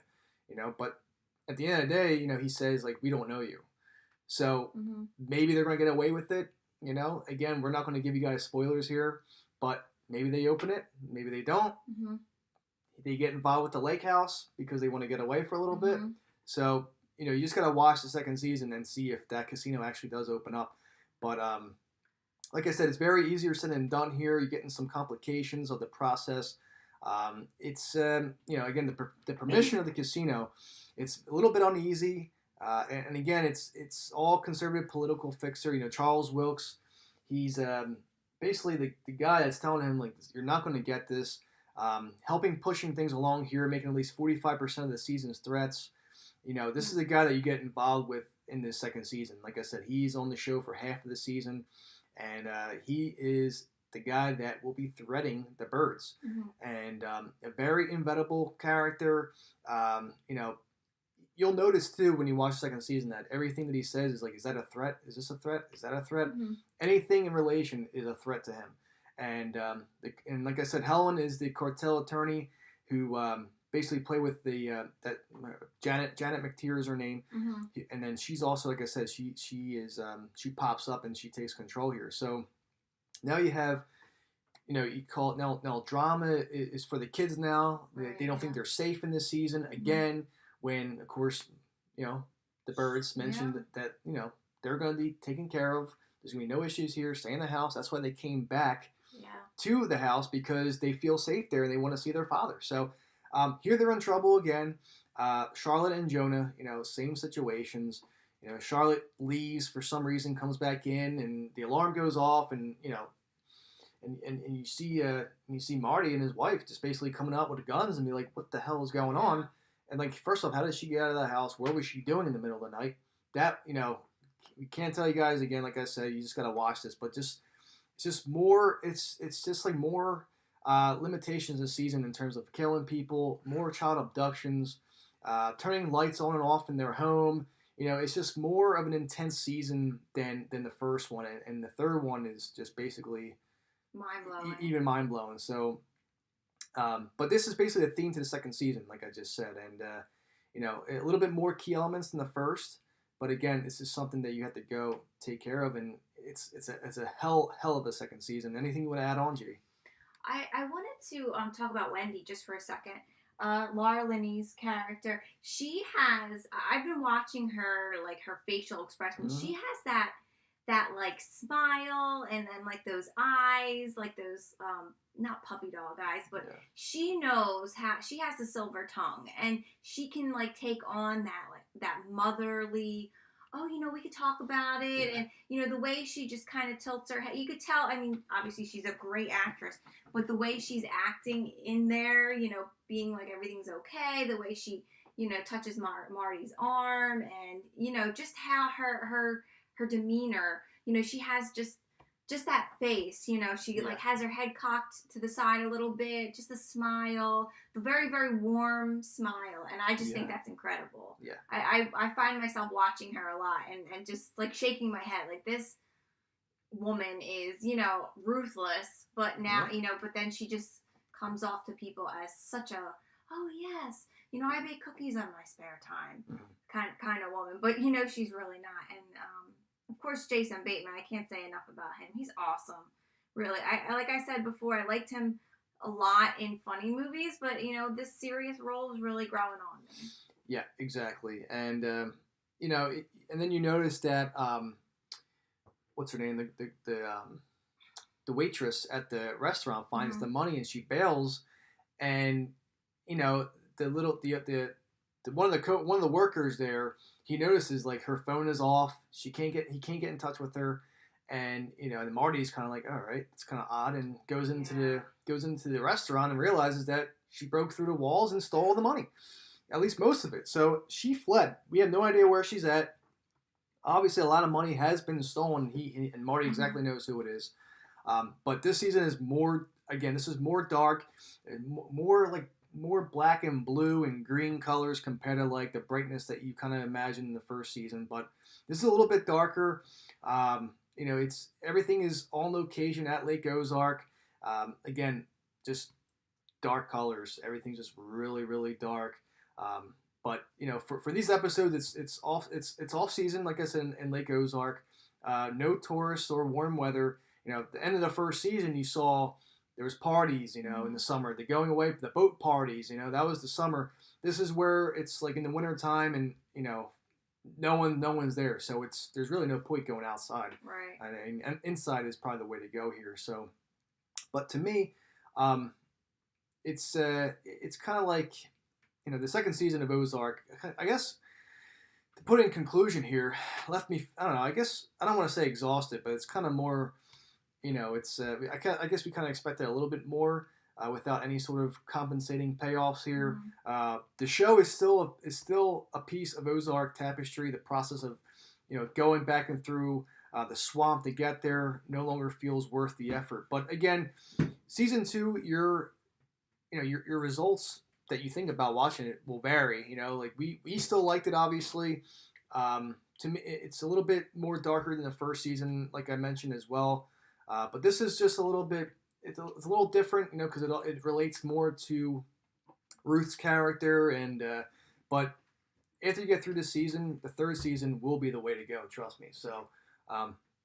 But at the end of the day, he says, like, we don't know you. So maybe they're going to get away with it, Again, we're not going to give you guys spoilers here, but maybe they open it, maybe they don't. They get involved with the lake house because they want to get away for a little bit. So, you just got to watch the second season and see if that casino actually does open up. But like I said, it's very easier said than done here. You're getting some complications of the process. It's, again, the permission of the casino, it's a little bit uneasy. And again, it's all conservative political fixer. Charles Wilkes, he's basically the guy that's telling him, like, you're not going to get this, pushing things along here, making at least 45% of the season's threats. This is the guy that you get involved with in this second season. Like I said, he's on the show for half of the season, and he is the guy that will be threading the birds. And a very inevitable character. You'll notice, too, when you watch the second season, that everything that he says is like, is that a threat? Is this a threat? Is that a threat? Anything in relation is a threat to him. And and like I said, Helen is the cartel attorney who basically play with the Janet McTeer is her name. And then she's also, like I said, she pops up and she takes control here. So now you have, you call it now drama is for the kids now. They don't think they're safe in this season. Again, when, of course, the birds mentioned that they're going to be taken care of. There's going to be no issues here. Stay in the house. That's why they came back to the house, because they feel safe there and they want to see their father. So here they're in trouble again. Charlotte and Jonah, same situations. Charlotte leaves for some reason, comes back in, and the alarm goes off, and and you see Marty and his wife just basically coming out with guns and be like, what the hell is going on? And, like, first off, how did she get out of the house? What was she doing in the middle of the night? That, we can't tell you guys, again, like I said, you just got to watch this. But it's just more, it's just like more limitations this season in terms of killing people, more child abductions, turning lights on and off in their home. It's just more of an intense season than the first one. And the third one is just basically mind-blowing. Even mind-blowing. So... but this is basically the theme to the second season, like I just said, and a little bit more key elements than the first. But again, this is something that you have to go take care of, and it's a hell of a second season. Anything you want to add on, G? I wanted to talk about Wendy just for a second. Laura Linney's character. I've been watching her, like her facial expression. Mhm. She has that like smile and then like those eyes, like those not puppy dog eyes, but Yeah. she knows how she has the silver tongue and she can like take on that like that motherly, oh, we could talk about it. Yeah. And the way she just kind of tilts her head, you could tell. I mean, obviously she's a great actress, but the way she's acting in there, being like everything's okay, the way she touches Marty's arm, and just how her demeanor, she has just that face, she Yeah. like has her head cocked to the side a little bit, just a smile, the very, very warm smile. And I just think Yeah. that's incredible. Yeah. I find myself watching her a lot and just like shaking my head like this woman is, ruthless, but now, Yeah. but then she just comes off to people as such a, oh yes, I bake cookies on my spare time Mhm. kind of woman. But she's really not. And of course, Jason Bateman, I can't say enough about him. He's awesome. Really. I like I said before, I liked him a lot in funny movies, but this serious role is really growing on me. Yeah, exactly. And and then you notice that what's her name? The waitress at the restaurant finds Mhm. the money and she bails, and the little the one of the workers there, he notices like her phone is off. He can't get in touch with her, and and Marty's kind of like, all right, it's kind of odd, and goes into the restaurant and realizes that she broke through the walls and stole the money, at least most of it. So she fled. We have no idea where she's at. Obviously, a lot of money has been stolen. He and Marty exactly knows who it is. But this season is more. Again, this is more dark, more black and blue and green colors compared to like the brightness that you kind of imagine in the first season. But this is a little bit darker. It's everything is on location at Lake Ozark. Again, just dark colors. Everything's just really, really dark. But for these episodes, it's off season, like I said, in Lake Ozark. No tourists or warm weather. At the end of the first season, you saw there was parties. In the summer, the going away, the boat parties. That was the summer. This is where it's like in the winter time, and no one's there. So there's really no point going outside. Right. And inside is probably the way to go here. So, but to me, it's kind of like the second season of Ozark. I guess to put it in conclusion here, left me. I don't know. I guess I don't want to say exhausted, but it's kind of more. It's. I guess we kind of expected a little bit more without any sort of compensating payoffs here. Mhm. The show is still a piece of Ozark tapestry. The process of going back and through the swamp to get there no longer feels worth the effort. But again, season 2, your results that you think about watching it will vary. Like we still liked it, obviously. To me, it's a little bit more darker than the first season, like I mentioned as well. But this is just a little bit. It's a little different, because it relates more to Ruth's character, and but after you get through this season, the third season will be the way to go. Trust me. So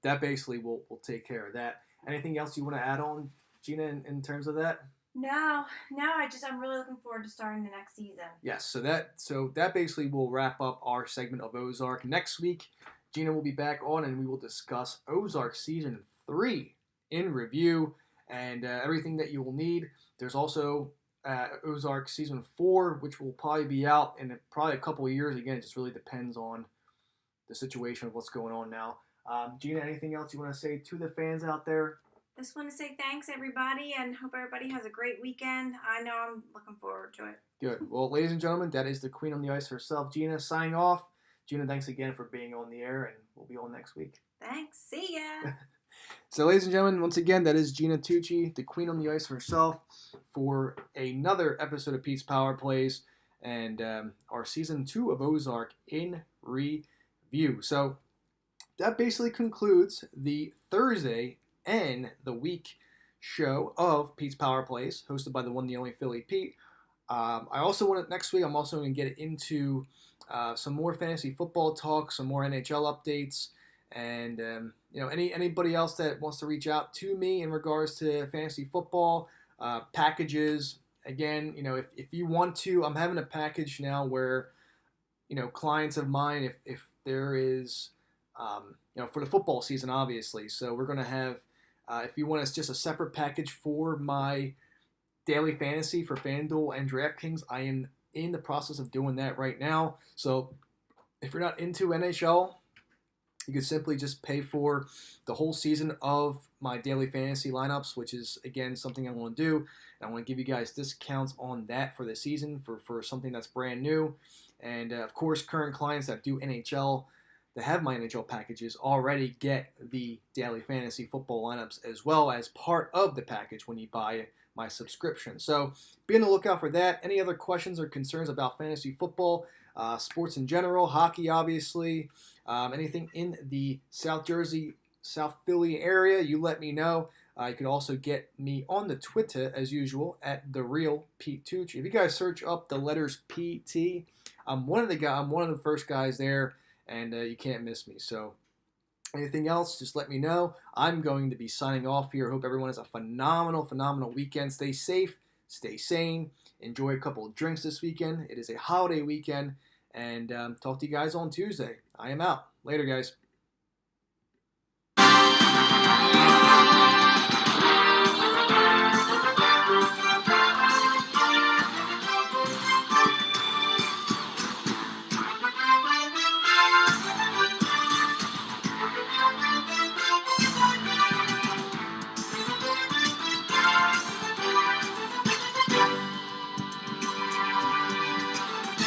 that basically will take care of that. Anything else you want to add on, Gina, in terms of that? No, I'm really looking forward to starting the next season. Yes, so that basically will wrap up our segment of Ozark. Next week, Gina will be back on, and we will discuss Ozark Season 3 in review and everything that you will need. There's also Ozark Season 4, which will probably be out in probably a couple of years. Again, it just really depends on the situation of what's going on now. Gina, anything else you want to say to the fans out there? Just want to say thanks, everybody, and hope everybody has a great weekend. I know I'm looking forward to it. Good. Well, ladies and gentlemen, that is the Queen on the Ice herself, Gina, signing off. Gina, thanks again for being on the air, and we'll be on next week. Thanks. See ya. So, ladies and gentlemen, once again, that is Gina Tucci, the Queen on the Ice herself, for another episode of Pete's Power Plays and our Season 2 of Ozark in review. So, that basically concludes the Thursday and the week show of Pete's Power Plays, hosted by the one, the only Philly Pete. Next week, I'm also going to get into some more fantasy football talk, some more NHL updates, and anybody else that wants to reach out to me in regards to fantasy football, packages. Again, if you want to, I'm having a package now where, clients of mine, if there is, for the football season, obviously. So we're going to have, if you want, it's just a separate package for my daily fantasy for FanDuel and DraftKings. I am in the process of doing that right now. So if you're not into NHL, you can simply just pay for the whole season of my daily fantasy lineups, which is, again, something I want to do. And I want to give you guys discounts on that for the season for something that's brand new. And, of course, current clients that do NHL, that have my NHL packages, already get the daily fantasy football lineups as well as part of the package when you buy my subscription. So be on the lookout for that. Any other questions or concerns about fantasy football, sports in general, hockey, obviously, anything in the South Jersey, South Philly area, you let me know. You can also get me on the Twitter, as usual, at The Real Pete Tucci. If you guys search up the letters PT, I'm one of the first guys there, and you can't miss me. So anything else, just let me know. I'm going to be signing off here. Hope everyone has a phenomenal, phenomenal weekend. Stay safe, stay sane, enjoy a couple of drinks this weekend. It is a holiday weekend, and talk to you guys on Tuesday. I am out. Later, guys.